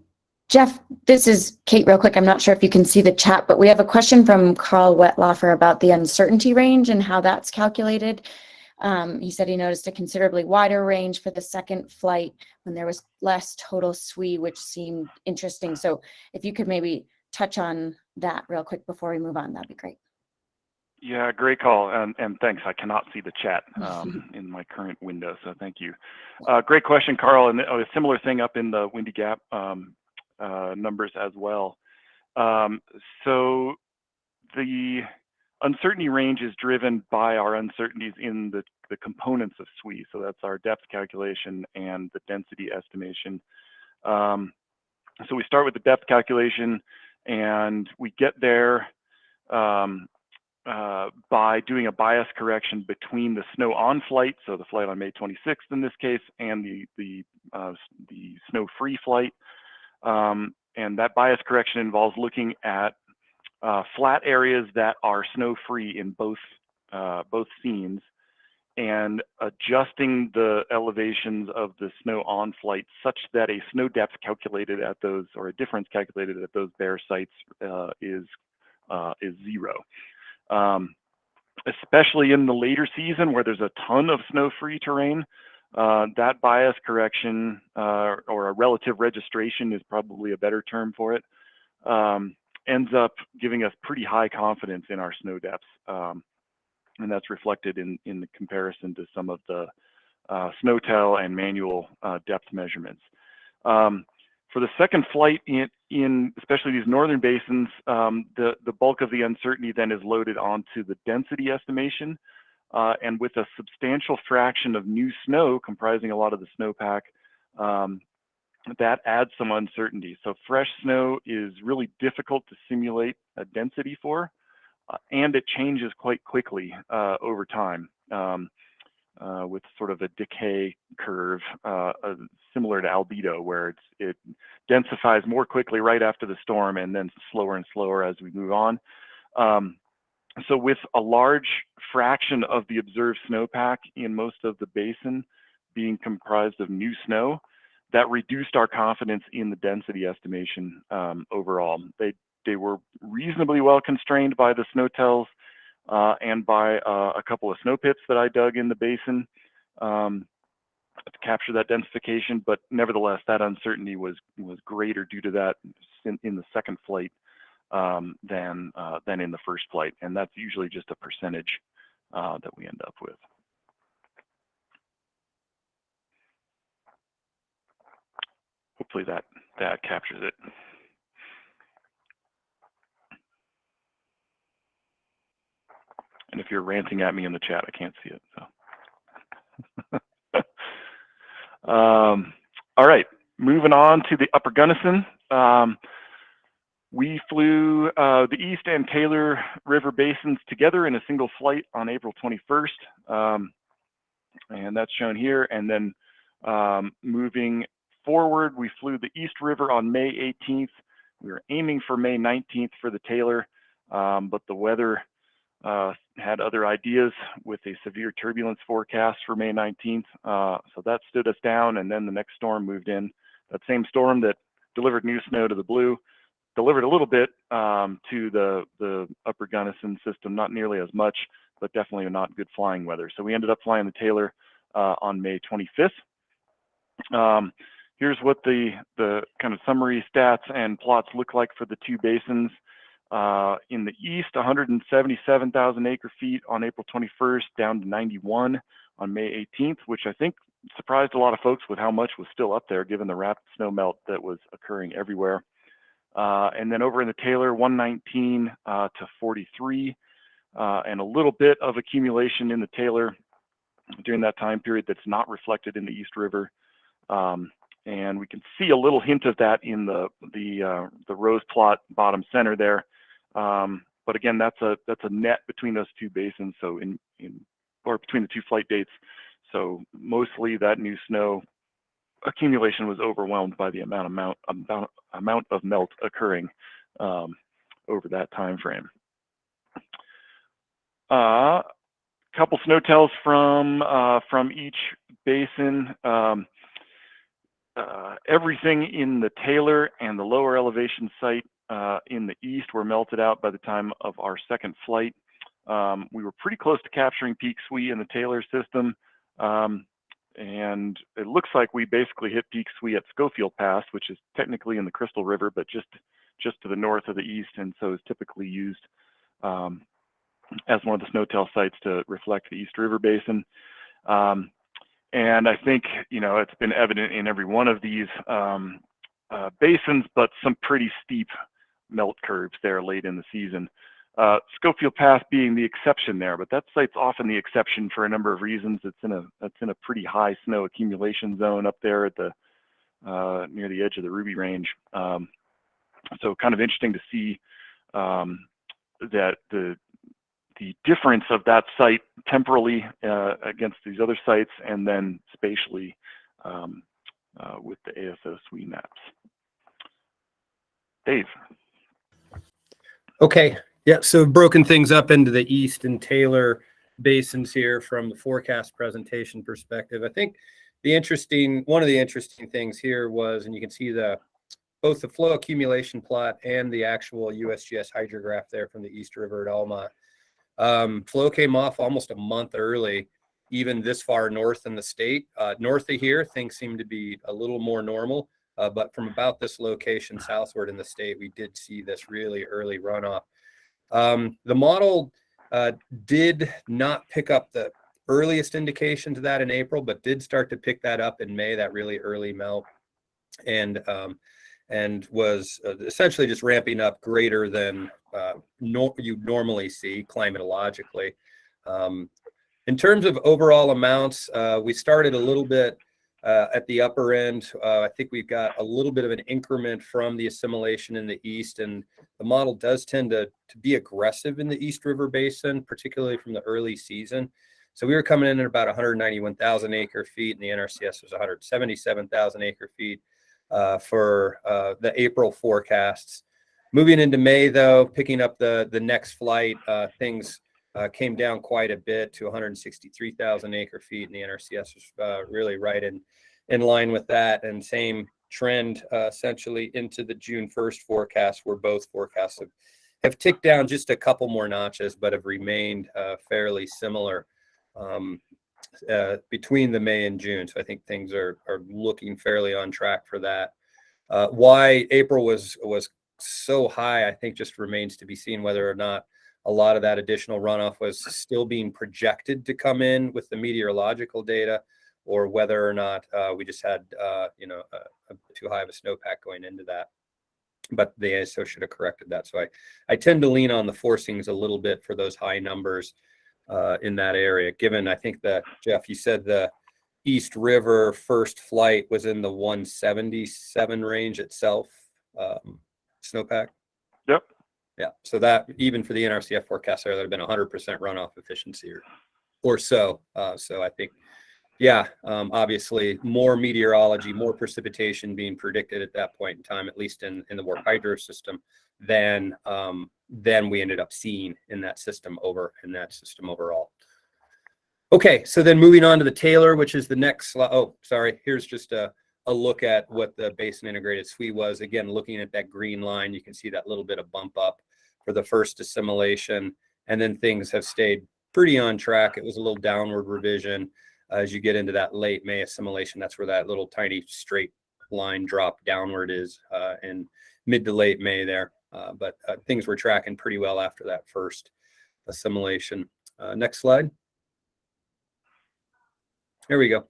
Jeff, this is Kate real quick. I'm not sure if you can see the chat, but we have a question from Carl Wetlaufer about the uncertainty range and how that's calculated. He said he noticed a considerably wider range for the second flight when there was less total SWE, which seemed interesting. So if you could maybe touch on that real quick before we move on, that'd be great. Yeah, great call, and thanks. I cannot see the chat in my current window, so thank you. Great question, Carl, and a similar thing up in the Windy Gap numbers as well. So the uncertainty range is driven by our uncertainties in the components of SWE. So that's our depth calculation and the density estimation. So we start with the depth calculation, and we get there by doing a bias correction between the snow on flight, so the flight on May 26th in this case, and the snow-free flight. And that bias correction involves looking at flat areas that are snow-free in both scenes, and adjusting the elevations of the snow on flight such that a snow depth calculated at those, or a difference calculated at those bare sites is zero. Especially in the later season where there's a ton of snow-free terrain, that bias correction, or a relative registration is probably a better term for it, ends up giving us pretty high confidence in our snow depths. And that's reflected in the comparison to some of the SNOWTEL and manual depth measurements. For the second flight in especially these northern basins, the bulk of the uncertainty then is loaded onto the density estimation. And with a substantial fraction of new snow comprising a lot of the snowpack, that adds some uncertainty. So fresh snow is really difficult to simulate a density for, and it changes quite quickly over time with sort of a decay curve similar to albedo, where it densifies more quickly right after the storm and then slower and slower as we move on. So with a large fraction of the observed snowpack in most of the basin being comprised of new snow, that reduced our confidence in the density estimation overall. They were reasonably well constrained by the snow tells and by a couple of snow pits that I dug in the basin to capture that densification, but nevertheless, that uncertainty was greater due to that in the second flight than in the first flight, and that's usually just a percentage that we end up with. Hopefully that captures it. And if you're ranting at me in the chat, I can't see it. So, all right, moving on to the Upper Gunnison. We flew the East and Taylor River basins together in a single flight on April 21st, and that's shown here. And then moving forward, we flew the East River on May 18th. We were aiming for May 19th for the Taylor, but the weather had other ideas with a severe turbulence forecast for May 19th. So that stood us down, and then the next storm moved in. That same storm that delivered new snow to the Blue delivered a little bit to the Upper Gunnison system, not nearly as much, but definitely not good flying weather. So we ended up flying the Taylor on May 25th. Here's what the kind of summary stats and plots look like for the two basins. In the east, 177,000 acre feet on April 21st, down to 91 on May 18th, which I think surprised a lot of folks with how much was still up there, given the rapid snow melt that was occurring everywhere. And then over in the Taylor, 119 to 43, and a little bit of accumulation in the Taylor during that time period that's not reflected in the East River. And we can see a little hint of that in the rose plot bottom center there. But again, that's a net between those two basins, so or between the two flight dates. So mostly that new snow accumulation was overwhelmed by the amount of melt occurring over that time frame. Couple snow tells from each basin. Everything in the Taylor and the lower elevation site in the east were melted out by the time of our second flight. We were pretty close to capturing peak SWE in the Taylor system, and it looks like we basically hit peak SWE at Schofield Pass, which is technically in the Crystal River, but just to the north of the east, and so is typically used as one of the snowtail sites to reflect the East River Basin. And I think, it's been evident in every one of these basins, but some pretty steep melt curves there late in the season. Schofield Pass being the exception there, but that site's often the exception for a number of reasons. It's in a pretty high snow accumulation zone up there at the near the edge of the Ruby Range. So kind of interesting to see that the difference of that site temporally against these other sites, and then spatially with the ASO SWE maps. Dave. Okay, yeah, so we've broken things up into the East and Taylor basins here from the forecast presentation perspective. I think one of the interesting things here was, and you can see both the flow accumulation plot and the actual USGS hydrograph there from the East River at Alma. Flow came off almost a month early, even this far north in the state. North of here, things seem to be a little more normal, but from about this location southward in the state, we did see this really early runoff. The model did not pick up the earliest indication to that in April, but did start to pick that up in May, that really early melt, and was essentially just ramping up greater than you normally see climatologically. In terms of overall amounts, we started a little bit at the upper end. I think we've got a little bit of an increment from the assimilation in the east, and the model does tend to be aggressive in the East River Basin, particularly from the early season. So we were coming in at about 191,000 acre feet, and the NRCS was 177,000 acre feet for the April forecasts. Moving into May, though, picking up the next flight, things came down quite a bit to 163,000 acre feet, and the NRCS was really right in line with that, and same trend essentially into the June 1st forecast, where both forecasts have ticked down just a couple more notches, but have remained fairly similar between the May and June. So I think things are looking fairly on track for that. Why April was so high, I think just remains to be seen, whether or not a lot of that additional runoff was still being projected to come in with the meteorological data, or whether or not we just had too high of a snowpack going into that. But the ASO should have corrected that. So I tend to lean on the forcings a little bit for those high numbers in that area, given, I think that, Jeff, you said the East River first flight was in the 177 range itself, snowpack. Yep. Yeah, so that even for the NRCF forecast there, would have been 100% runoff efficiency or so. So I think, yeah, obviously more meteorology, more precipitation being predicted at that point in time, at least in the Wharf Hydro system, than we ended up seeing in that system overall. Okay, so then moving on to the Taylor, which is the next slide. Oh, sorry, here's just a look at what the basin integrated SWE was. Again, looking at that green line, you can see that little bit of bump up for the first assimilation, and then things have stayed pretty on track. It was a little downward revision as you get into that late May assimilation. That's where that little tiny straight line drop downward is in mid to late May there. But things were tracking pretty well after that first assimilation. Next slide. There we go.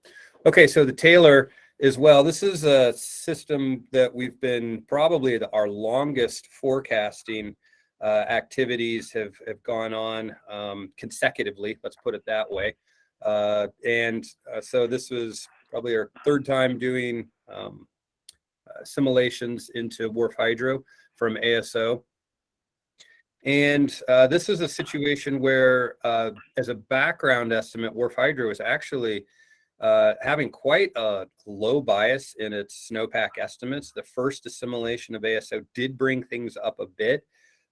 Okay, so the Taylor as well. This is a system that we've been probably our longest forecasting activities have gone on consecutively. Let's put it that way. So this was probably our third time doing simulations into Wharf Hydro from ASO. And this is a situation where, as a background estimate, Wharf Hydro is actually having quite a low bias in its snowpack estimates. The first assimilation of ASO did bring things up a bit,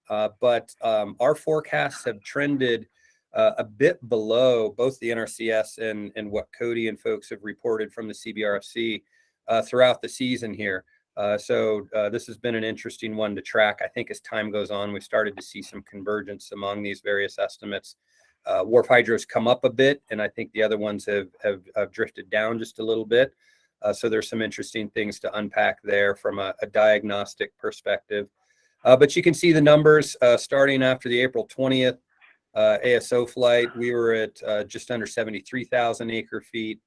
but our forecasts have trended a bit below both the NRCS and what Cody and folks have reported from the CBRFC throughout the season here. So this has been an interesting one to track. I think as time goes on, we've started to see some convergence among these various estimates. Wharf Hydro's come up a bit, and I think the other ones have drifted down just a little bit. So there's some interesting things to unpack there from a diagnostic perspective. But you can see the numbers starting after the April 20th ASO flight. We were at just under 73,000 acre feet.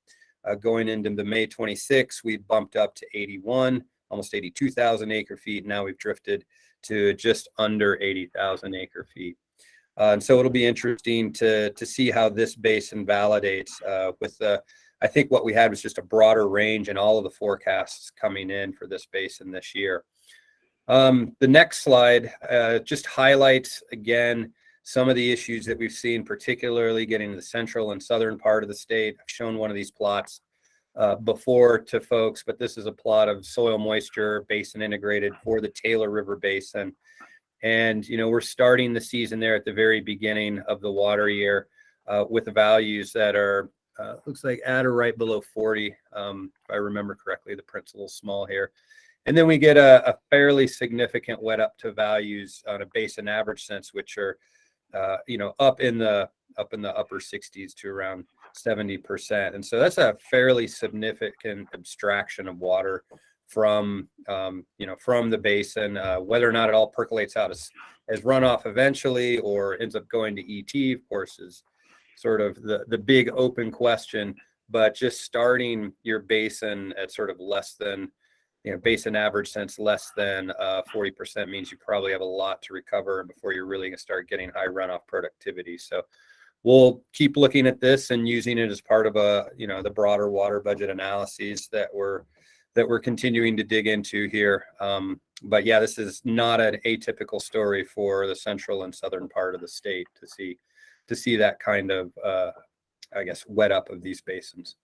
Going into the May 26th, we bumped up to 81, almost 82,000 acre feet. Now we've drifted to just under 80,000 acre feet. And so it'll be interesting to see how this basin validates with I think what we had was just a broader range in all of the forecasts coming in for this basin this year. The next slide just highlights again some of the issues that we've seen, particularly getting to the central and southern part of the state. I've shown one of these plots before to folks, but this is a plot of soil moisture basin integrated for the Taylor River Basin. And, you know, we're starting the season there at the very beginning of the water year with the values that are, looks like at or right below 40. If I remember correctly, the print's a little small here. And then we get a fairly significant wet up to values on a basin average sense, which are, you know, up in the upper 60s to around 70%. And so that's a fairly significant abstraction of water from you know, from the basin. Whether or not it all percolates out as runoff eventually or ends up going to ET, of course, is sort of the big open question. But just starting your basin at sort of less than, you know, basin average sense less than 40% means you probably have a lot to recover before you're really going to start getting high runoff productivity. So we'll keep looking at this and using it as part of a, you know, the broader water budget analyses that we're continuing to dig into here. But yeah, this is not an atypical story for the central and southern part of the state to see that kind of, I guess, wet up of these basins.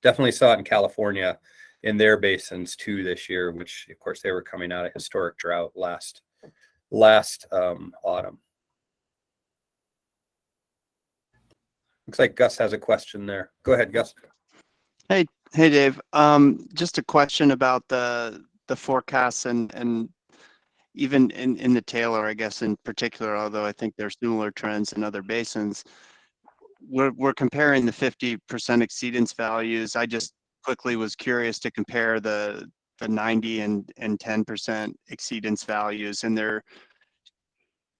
Definitely saw it in California in their basins too this year, which of course they were coming out of historic drought last autumn. Looks like Gus has a question there. Go ahead, Gus. Hey, Hey, Dave. Just a question about the forecasts and even in the Taylor, I guess in particular, although I think there's similar trends in other basins. We're comparing the 50% exceedance values. I just quickly was curious to compare the 90 and 10% exceedance values, and they're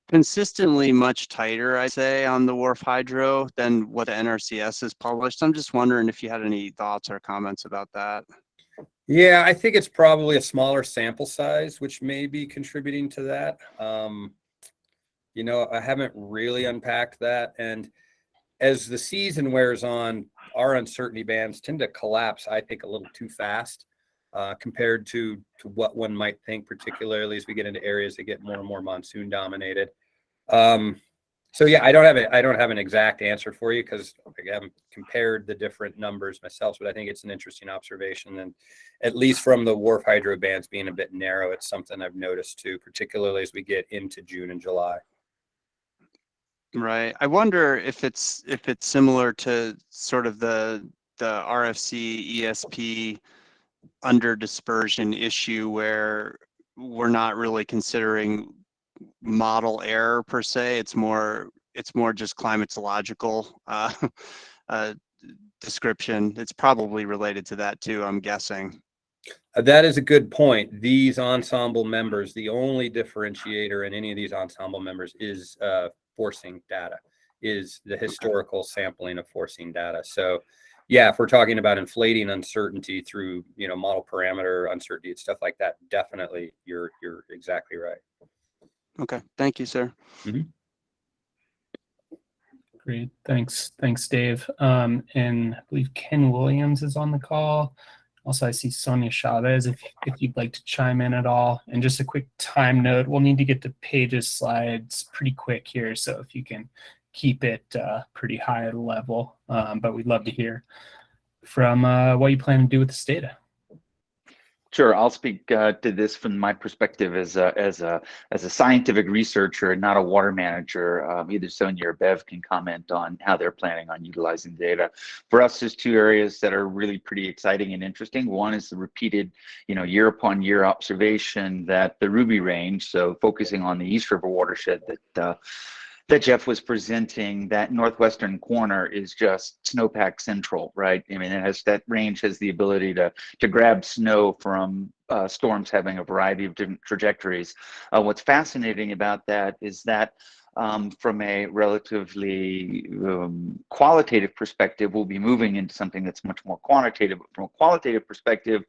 consistently much tighter, I say, on the wharf hydro than what the NRCS has published. I'm just wondering if you had any thoughts or comments about that. Yeah, I think it's probably a smaller sample size, which may be contributing to that. You know, I haven't really unpacked that. And as the season wears on, our uncertainty bands tend to collapse, I think, a little too fast compared to what one might think, particularly as we get into areas that get more and more monsoon dominated. So yeah, I don't have an exact answer for you because I haven't compared the different numbers myself, but I think it's an interesting observation. And at least from the wharf hydro bands being a bit narrow, it's something I've noticed too, particularly as we get into June and July. Right. I wonder if it's similar to sort of the RFC ESP under dispersion issue where we're not really considering model error per se. It's more just climatological description. It's probably related to that too, I'm guessing. That is a good point. These ensemble members, the only differentiator in any of these ensemble members is forcing data, is the historical sampling of forcing data. So yeah, if we're talking about inflating uncertainty through, you know, model parameter uncertainty and stuff like that, definitely you're exactly right. Okay, thank you, sir. Mm-hmm. Great, thanks, Dave. And I believe Ken Williams is on the call. Also, I see Sonia Chavez, if you'd like to chime in at all. And just a quick time note, we'll need to get to Paige's slides pretty quick here, so if you can keep it pretty high level. But we'd love to hear from what you plan to do with this data. Sure, I'll speak to this from my perspective as a scientific researcher, not a water manager. Either Sonia or Bev can comment on how they're planning on utilizing data. For us, there's two areas that are really pretty exciting and interesting. One is the repeated, year upon year observation that the Ruby Range, so focusing on the East River watershed that Jeff was presenting, that northwestern corner is just snowpack central, right? I mean, that range has the ability to grab snow from storms having a variety of different trajectories. What's fascinating about that is that from a relatively qualitative perspective, we'll be moving into something that's much more quantitative. But from a qualitative perspective,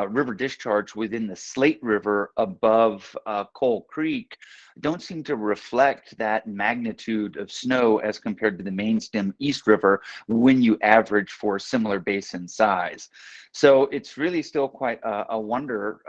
river discharge within the Slate River above Coal Creek don't seem to reflect that magnitude of snow as compared to the main stem East River when you average for similar basin size. So it's really still quite a wonder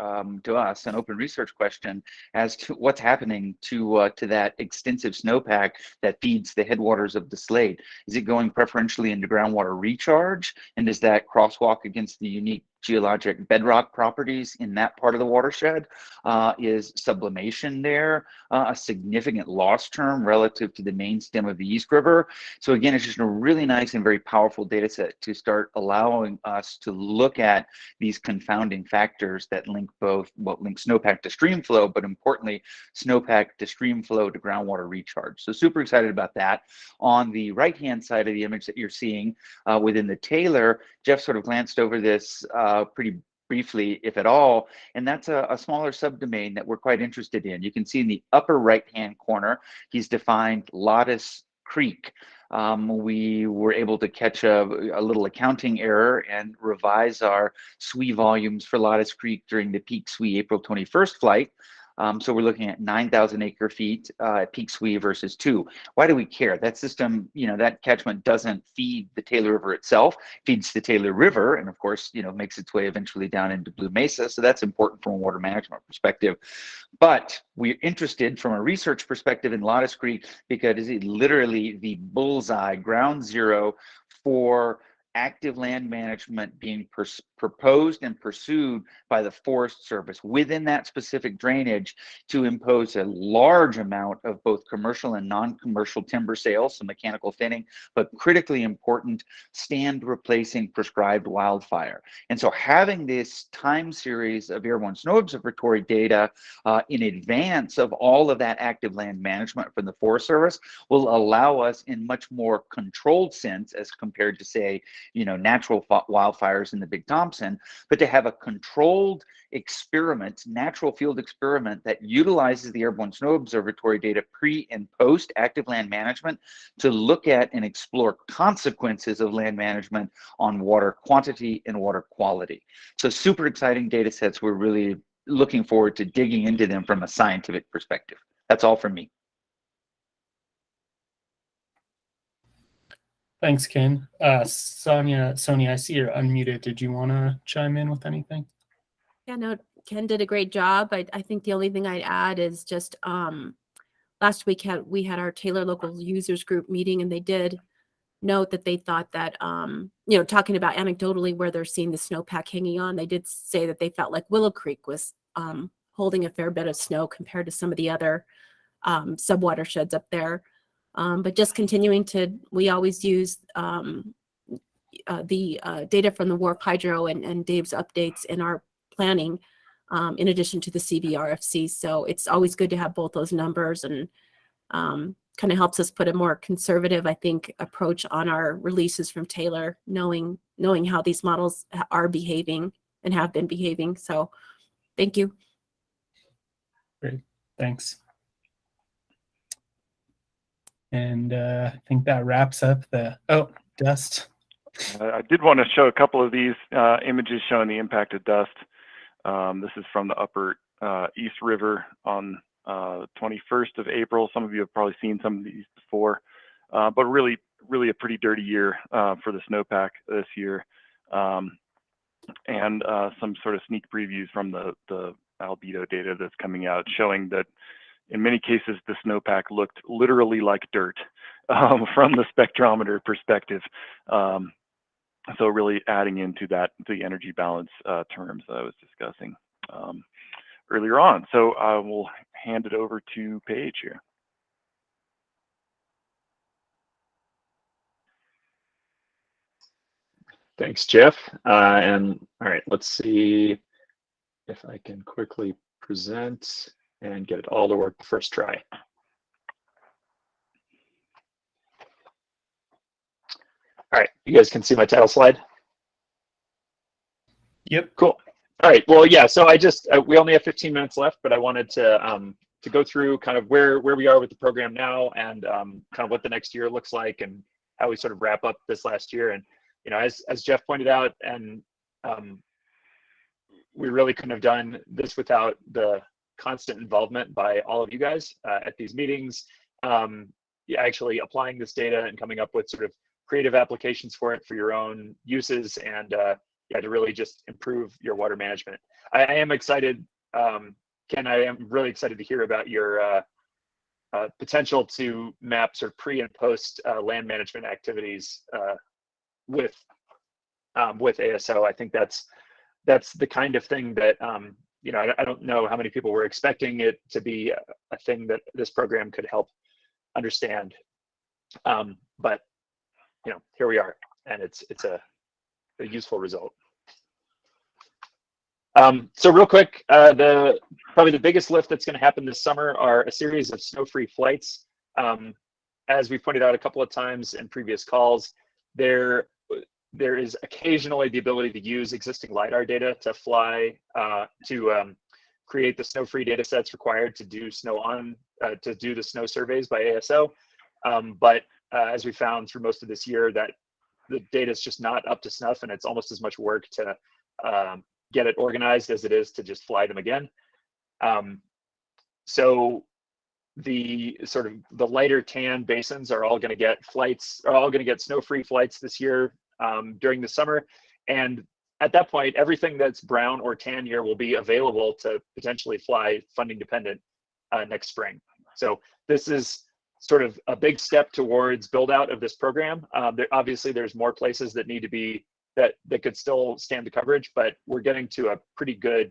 to us, an open research question as to what's happening to that extensive snowpack that feeds the headwaters of the Slate. Is it going preferentially into groundwater recharge? And does that crosswalk against the unique geologic bedrock properties in that part of the watershed? Is sublimation there a significant loss term relative to the main stem of the East River? So again, it's just a really nice and very powerful data set to start allowing us to look at these confounding factors that link link snowpack to stream flow, but importantly, snowpack to stream flow to groundwater recharge. So super excited about that. On the right-hand side of the image that you're seeing within the Taylor, Jeff sort of glanced over this pretty briefly, if at all, and that's a smaller subdomain that we're quite interested in. You can see in the upper right-hand corner, he's defined Lottis Creek. We were able to catch a little accounting error and revise our SWE volumes for Lottis Creek during the peak SWE April 21st flight. So we're looking at 9,000 acre feet at peak SWE versus 2. Why do we care? That system, that catchment doesn't feed the Taylor River itself, feeds the Taylor River, and of course, makes its way eventually down into Blue Mesa. So that's important from a water management perspective. But we're interested from a research perspective in Lottis Creek because it's literally the bullseye, ground zero for active land management being proposed and pursued by the Forest Service within that specific drainage to impose a large amount of both commercial and non-commercial timber sales, so mechanical thinning, but critically important, stand replacing prescribed wildfire. And so having this time series of airborne snow observatory data in advance of all of that active land management from the Forest Service will allow us in much more controlled sense as compared to, say, natural wildfires in the Big Thompson, but to have a controlled experiment, natural field experiment that utilizes the airborne snow observatory data pre and post active land management to look at and explore consequences of land management on water quantity and water quality. So super exciting data sets. We're really looking forward to digging into them from a scientific perspective. That's all from me. Thanks, Ken. Sonia, I see you're unmuted. Did you want to chime in with anything? Yeah, no, Ken did a great job. I think the only thing I'd add is just last week we had our Taylor Local Users Group meeting, and they did note that they thought that, talking about anecdotally where they're seeing the snowpack hanging on, they did say that they felt like Willow Creek was holding a fair bit of snow compared to some of the other subwatersheds up there. But just continuing we always use the data from the WARF Hydro and Dave's updates in our planning, in addition to the CBRFC. So it's always good to have both those numbers, and kind of helps us put a more conservative, I think, approach on our releases from Taylor, knowing how these models are behaving and have been behaving. So thank you. Great, thanks. And I think that wraps up dust. I did want to show a couple of these images showing the impact of dust. This is from the upper East River on 21st of April. Some of you have probably seen some of these before, but really a pretty dirty year for the snowpack this year. And some sort of sneak previews from the albedo data that's coming out, showing that in many cases the snowpack looked literally like dirt from the spectrometer perspective. So really adding into that the energy balance terms that I was discussing earlier on. So I will hand it over to Paige here. Thanks, Jeff. And all right, let's see if I can quickly present and get it all to work the first try. All right, you guys can see my title slide? Yep. Cool. All right, well, yeah, so I just, we only have 15 minutes left, but I wanted to go through kind of where we are with the program now, and kind of what the next year looks like, and how we sort of wrap up this last year. And, as Jeff pointed out, and we really couldn't have done this without the constant involvement by all of you guys at these meetings, actually applying this data and coming up with sort of creative applications for it for your own uses, and to really just improve your water management. I am excited, Ken, I am really excited to hear about your potential to map sort of pre and post land management activities with ASO. I think that's the kind of thing that, I don't know how many people were expecting it to be a thing that this program could help understand. But here we are, and it's a useful result. So real quick, probably the biggest lift that's going to happen this summer are a series of snow-free flights. As we pointed out a couple of times in previous calls, there is occasionally the ability to use existing LiDAR data to fly to create the snow-free data sets required to do the snow surveys by ASO. But as we found through most of this year, that the data is just not up to snuff, and it's almost as much work to get it organized as it is to just fly them again. So the sort of the lighter tan basins are all going to get snow-free flights this year during the summer. And at that point, everything that's brown or tan here will be available to potentially fly funding dependent next spring. So this is sort of a big step towards build out of this program. Obviously, there's more places that need to be that could still stand the coverage, but we're getting to a pretty good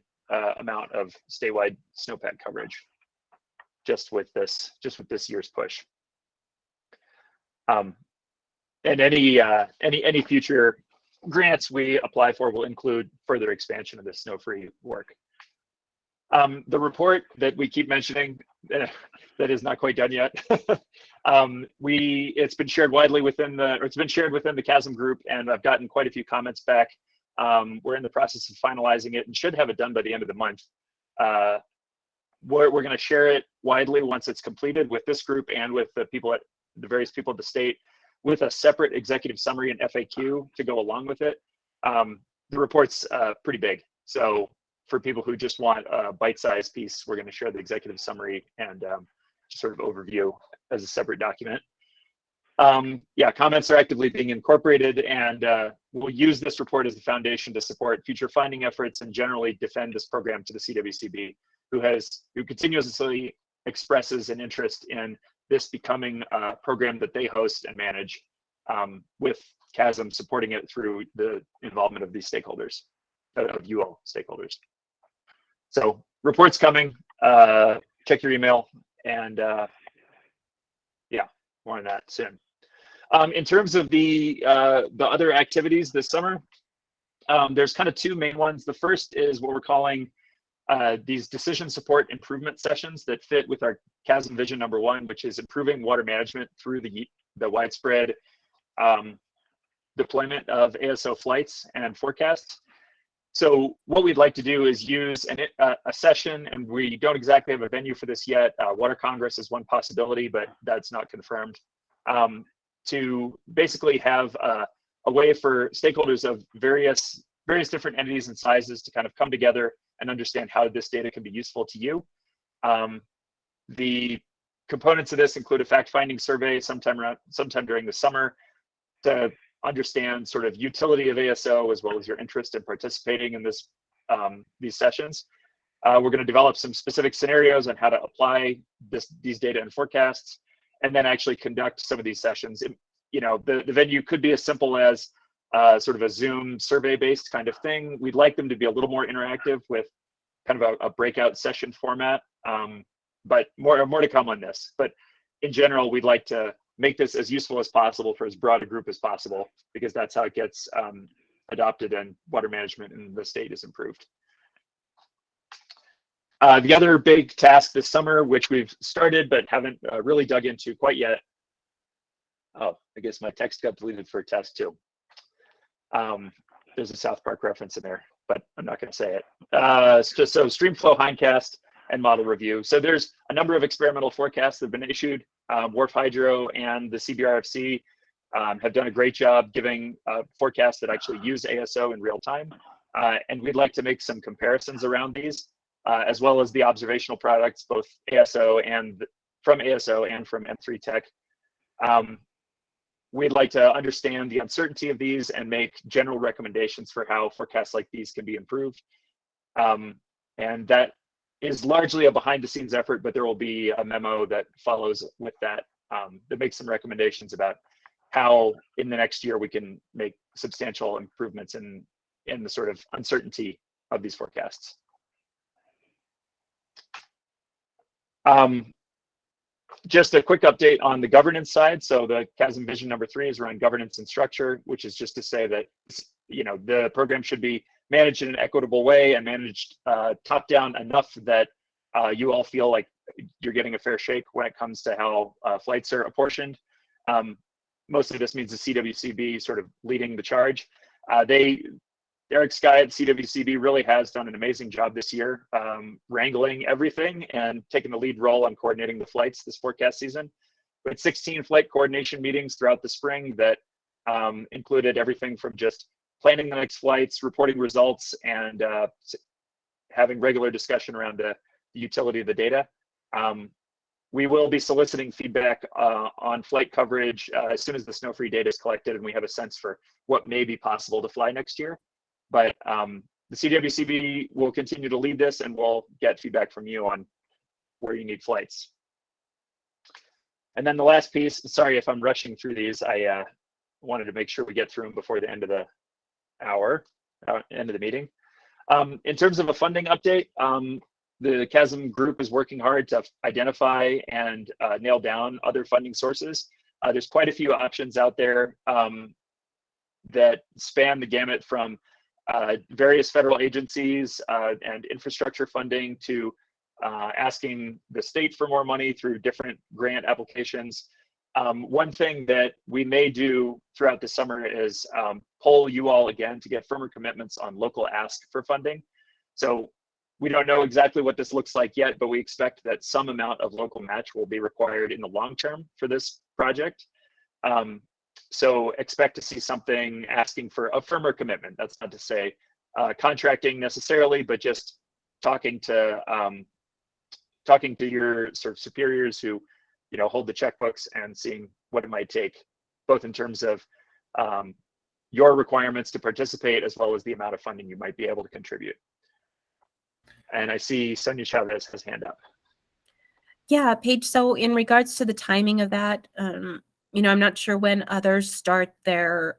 amount of statewide snowpack coverage just with this year's push. And any future grants we apply for will include further expansion of the snow-free work. The report that we keep mentioning that is not quite done yet. It's been shared widely within the CASM group, and I've gotten quite a few comments back. We're in the process of finalizing it and should have it done by the end of the month. We're going to share it widely once it's completed with this group and with the various people at the state, with a separate executive summary and FAQ to go along with it. The report's pretty big, so for people who just want a bite-sized piece, we're going to share the executive summary and just sort of overview as a separate document. Yeah, comments are actively being incorporated, and we'll use this report as the foundation to support future funding efforts and generally defend this program to the CWCB, who continuously expresses an interest in this becoming a program that they host and manage, with CASM supporting it through the involvement of these stakeholders, of you all stakeholders. So reports coming, check your email, and yeah, more on that soon. In terms of the other activities this summer, there's kind of two main ones. The first is what we're calling these decision support improvement sessions that fit with our CASM vision number 1, which is improving water management through the widespread deployment of ASO flights and forecasts. So what we'd like to do is use a session, and we don't exactly have a venue for this yet. Water Congress is one possibility, but that's not confirmed. To basically have a way for stakeholders of various different entities and sizes to kind of come together and understand how this data can be useful to you. The components of this include a fact-finding survey sometime during the summer to understand sort of utility of ASO as well as your interest in participating in these sessions. We're going to develop some specific scenarios on how to apply these data and forecasts, and then actually conduct some of these sessions. The venue could be as simple as sort of a Zoom survey-based kind of thing. We'd like them to be a little more interactive with kind of a breakout session format, but more to come on this. But in general, we'd like to make this as useful as possible for as broad a group as possible, because that's how it gets adopted and water management in the state is improved. The other big task this summer, which we've started but haven't really dug into quite yet. Oh, I guess my text got deleted for task 2. There's a South Park reference in there, but I'm not going to say it. So Streamflow, Hindcast, and model review. So there's a number of experimental forecasts that have been issued. Wharf Hydro and the CBRFC have done a great job giving forecasts that actually use ASO in real time. And we'd like to make some comparisons around these, as well as the observational products, both ASO and from M3 Tech. We'd like to understand the uncertainty of these and make general recommendations for how forecasts like these can be improved. And that is largely a behind-the-scenes effort, but there will be a memo that follows with that that makes some recommendations about how in the next year we can make substantial improvements in the sort of uncertainty of these forecasts. Just a quick update on the governance side. So the CASM vision number 3 is around governance and structure, which is just to say that the program should be managed in an equitable way and managed top down enough that you all feel like you're getting a fair shake when it comes to how flights are apportioned. Mostly this means the CWCB sort of leading the charge. Eric Sky at CWCB really has done an amazing job this year, wrangling everything and taking the lead role on coordinating the flights this forecast season. We had 16 flight coordination meetings throughout the spring that included everything from just planning the next flights, reporting results, and having regular discussion around the utility of the data. We will be soliciting feedback on flight coverage as soon as the snow-free data is collected and we have a sense for what may be possible to fly next year. But the CWCB will continue to lead this, and we'll get feedback from you on where you need flights. And then the last piece, sorry if I'm rushing through these, I wanted to make sure we get through them before the end of the hour, end of the meeting. In terms of a funding update, the CASM group is working hard to identify and nail down other funding sources. There's quite a few options out there that span the gamut from various federal agencies and infrastructure funding to asking the state for more money through different grant applications. One thing that we may do throughout the summer is poll you all again to get firmer commitments on local ask for funding. So we don't know exactly what this looks like yet, but we expect that some amount of local match will be required in the long term for this project. So expect to see something asking for a firmer commitment. That's not to say contracting necessarily, but just talking to your sort of superiors who, you know, hold the checkbooks and seeing what it might take, both in terms of your requirements to participate as well as the amount of funding you might be able to contribute. And I see Sonia Chavez has hand up. Yeah, Paige. So in regards to the timing of that, you know, I'm not sure when others start their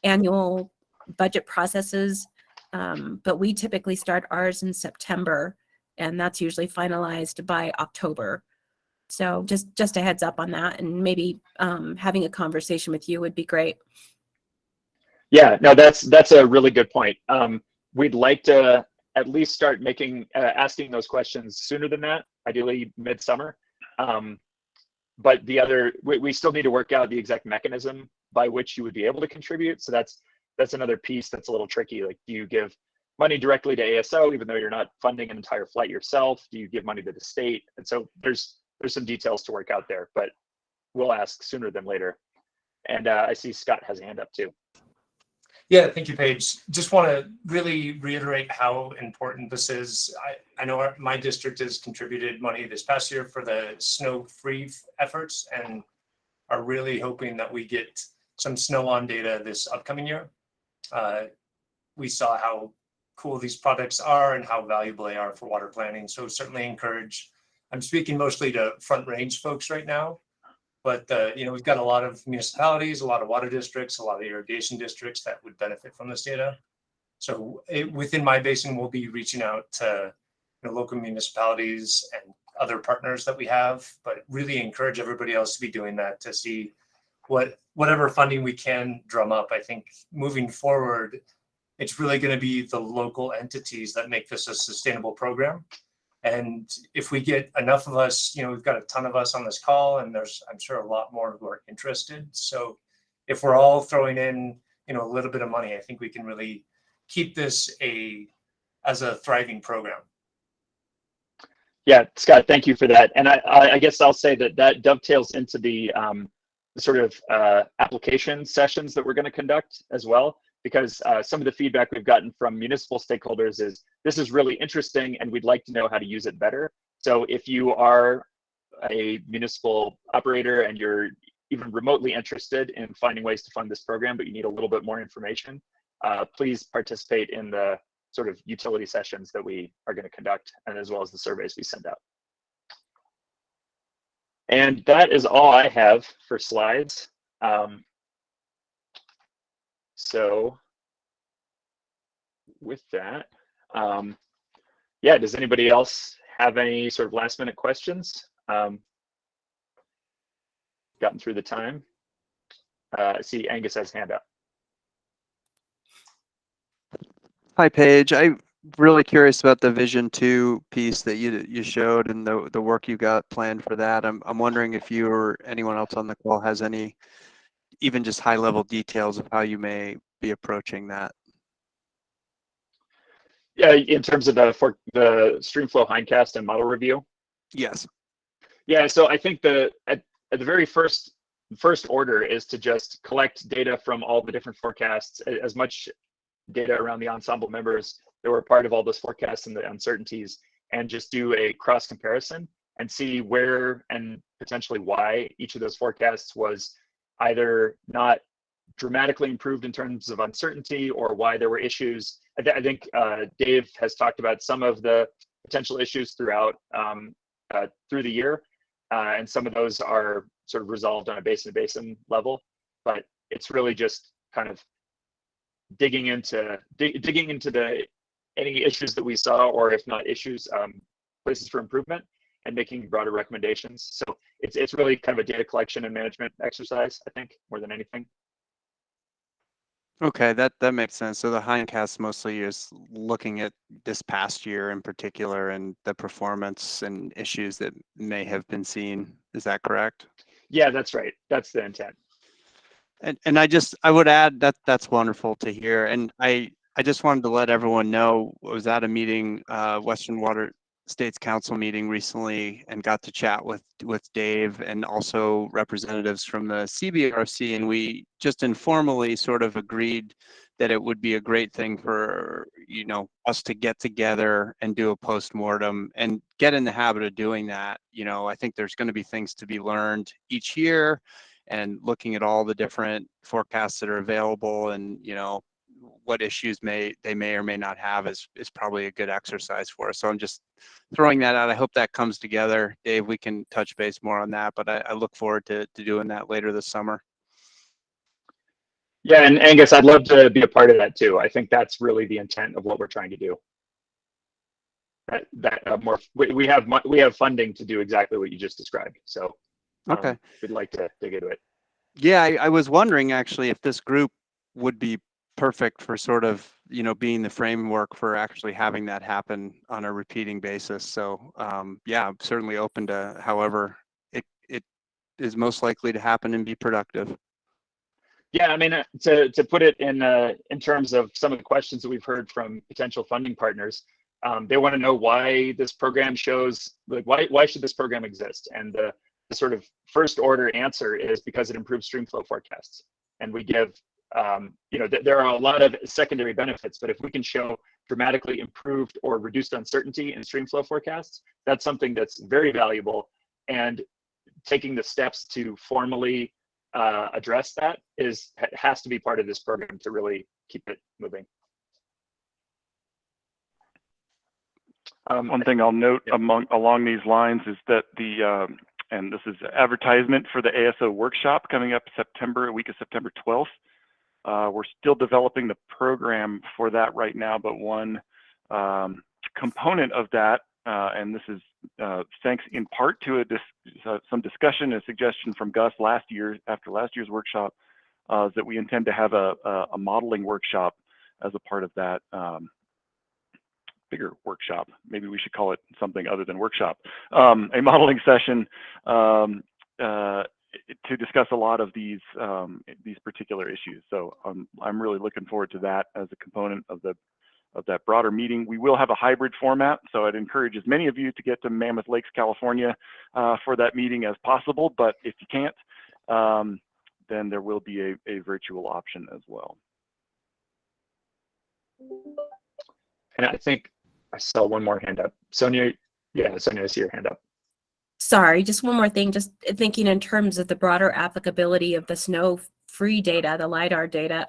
annual budget processes, but we typically start ours in September, and that's usually finalized by October. So just a heads up on that, and maybe having a conversation with you would be great. Yeah, no, that's a really good point. We'd like to at least start asking those questions sooner than that, ideally midsummer. But we still need to work out the exact mechanism by which you would be able to contribute. So that's another piece that's a little tricky. Like, do you give money directly to ASO even though you're not funding an entire flight yourself? Do you give money to the state? And so there's some details to work out there, but we'll ask sooner than later. And I see Scott has a hand up too. Yeah, thank you, Paige. Just want to really reiterate how important this is. I know my district has contributed money this past year for the snow-free efforts and are really hoping that we get some snow-on data this upcoming year. We saw how cool these products are and how valuable they are for water planning. So certainly encourage, I'm speaking mostly to Front Range folks right now, but you know, we've got a lot of municipalities, a lot of water districts, a lot of irrigation districts that would benefit from this data. So within my basin, we'll be reaching out to local municipalities and other partners that we have, but really encourage everybody else to be doing that to see whatever funding we can drum up. I think moving forward, it's really going to be the local entities that make this a sustainable program. And if we get enough of us, you know, we've got a ton of us on this call, and there's, I'm sure, a lot more who are interested. So if we're all throwing in, you know, a little bit of money, I think we can really keep this as a thriving program. Yeah, Scott, thank you for that. And I guess I'll say that dovetails into the sort of application sessions that we're going to conduct as well, because some of the feedback we've gotten from municipal stakeholders is this is really interesting and we'd like to know how to use it better. So if you are a municipal operator and you're even remotely interested in finding ways to fund this program, but you need a little bit more information, please participate in the sort of utility sessions that we are going to conduct, and as well as the surveys we send out. And that is all I have for slides. So with that, yeah, does anybody else have any sort of last minute questions? Gotten through the time. I see Angus has hand up. Hi, Paige. I'm really curious about the Vision 2 piece that you showed and the work you got planned for that. I'm wondering if you or anyone else on the call has any, even just high level details of how you may be approaching that. Yeah, in terms of the Streamflow hindcast and model review. Yes. Yeah, so I think at the very first order is to just collect data from all the different forecasts, as much data around the ensemble members that were part of all those forecasts and the uncertainties, and just do a cross comparison and see where and potentially why each of those forecasts was either not dramatically improved in terms of uncertainty or why there were issues. I think Dave has talked about some of the potential issues throughout through the year. and some of those are sort of resolved on a basin-to-basin level. But it's really just kind of digging into any issues that we saw, or if not issues, places for improvement, and making broader recommendations. So it's really kind of a data collection and management exercise, I think, more than anything. Okay, that makes sense. So the hindcast mostly is looking at this past year in particular and the performance and issues that may have been seen. Is that correct? Yeah, that's right. That's the intent. And I would add that that's wonderful to hear. And I just wanted to let everyone know, I was at a meeting, Western Water States Council meeting recently, and got to chat with Dave and also representatives from the CBRC, and we just informally sort of agreed that it would be a great thing for us to get together and do a post-mortem and get in the habit of doing that. I think there's going to be things to be learned each year, and looking at all the different forecasts that are available, and what issues they may or may not have is probably a good exercise for us. So I'm just throwing that out. I hope that comes together. Dave, we can touch base more on that, but I look forward to doing that later this summer. Yeah, and Angus, I'd love to be a part of that too. I think that's really the intent of what we're trying to do. We have funding to do exactly what you just described. So okay, we'd like to dig into it. Yeah, I was wondering actually if this group would be perfect for sort of being the framework for actually having that happen on a repeating basis. So yeah, I'm certainly open to however it is most likely to happen and be productive. Yeah, I mean, to put it in terms of some of the questions that we've heard from potential funding partners, they want to know why this program shows, like, why should this program exist? And the sort of first order answer is because it improves stream flow forecasts. And we give, there are a lot of secondary benefits, but if we can show dramatically improved or reduced uncertainty in stream flow forecasts, that's something that's very valuable. And taking the steps to formally address that has to be part of this program to really keep it moving. One thing I'll note along these lines is that and this is advertisement for the ASO workshop coming up week of September 12th. We're still developing the program for that right now, but one component of that, and this is thanks in part to some discussion and suggestion from Gus after last year's workshop, is that we intend to have a modeling workshop as a part of that bigger workshop. Maybe we should call it something other than workshop. A modeling session to discuss a lot of these particular issues. So I'm really looking forward to that as a component of that broader meeting. We will have a hybrid format, so I'd encourage as many of you to get to Mammoth Lakes, California for that meeting as possible, but if you can't, then there will be a virtual option as well. And I think I saw one more hand up. Sonia, I see your hand up. Sorry, just one more thing, just thinking in terms of the broader applicability of the snow-free data, the LiDAR data.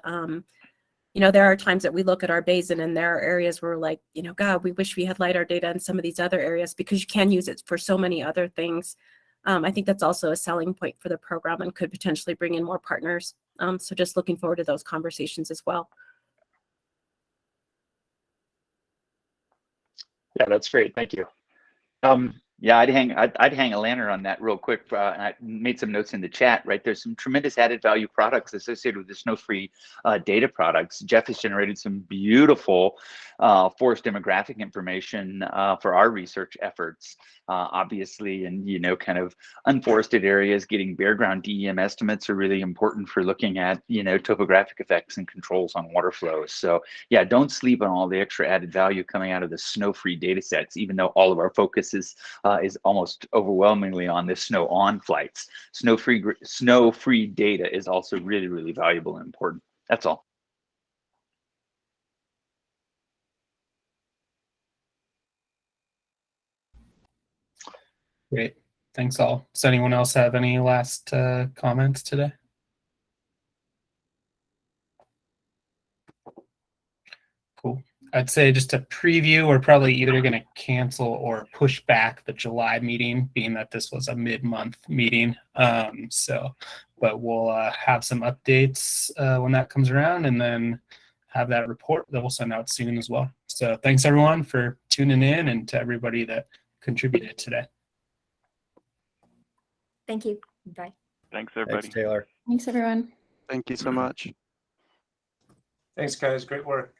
There are times that we look at our basin and there are areas where we're like, God, we wish we had LiDAR data in some of these other areas, because you can use it for so many other things. I think that's also a selling point for the program and could potentially bring in more partners. So just looking forward to those conversations as well. Yeah, that's great. Thank you. Yeah, I'd hang a lantern on that real quick. And I made some notes in the chat, right? There's some tremendous added value products associated with the snow-free data products. Jeff has generated some beautiful forest demographic information for our research efforts. Obviously, in kind of unforested areas, getting bare ground DEM estimates are really important for looking at topographic effects and controls on water flows. So yeah, don't sleep on all the extra added value coming out of the snow-free data sets, even though all of our focus is almost overwhelmingly on the snow on flights. Snow-free data is also really, really valuable and important. That's all. Great. Thanks all. Does anyone else have any last comments today? Cool. I'd say just a preview, we're probably either going to cancel or push back the July meeting, being that this was a mid-month meeting. But we'll have some updates when that comes around, and then have that report that we'll send out soon as well. So thanks everyone for tuning in, and to everybody that contributed today. Thank you. Bye. Thanks, everybody. Thanks, Taylor. Thanks, everyone. Thank you so much. Thanks, guys. Great work.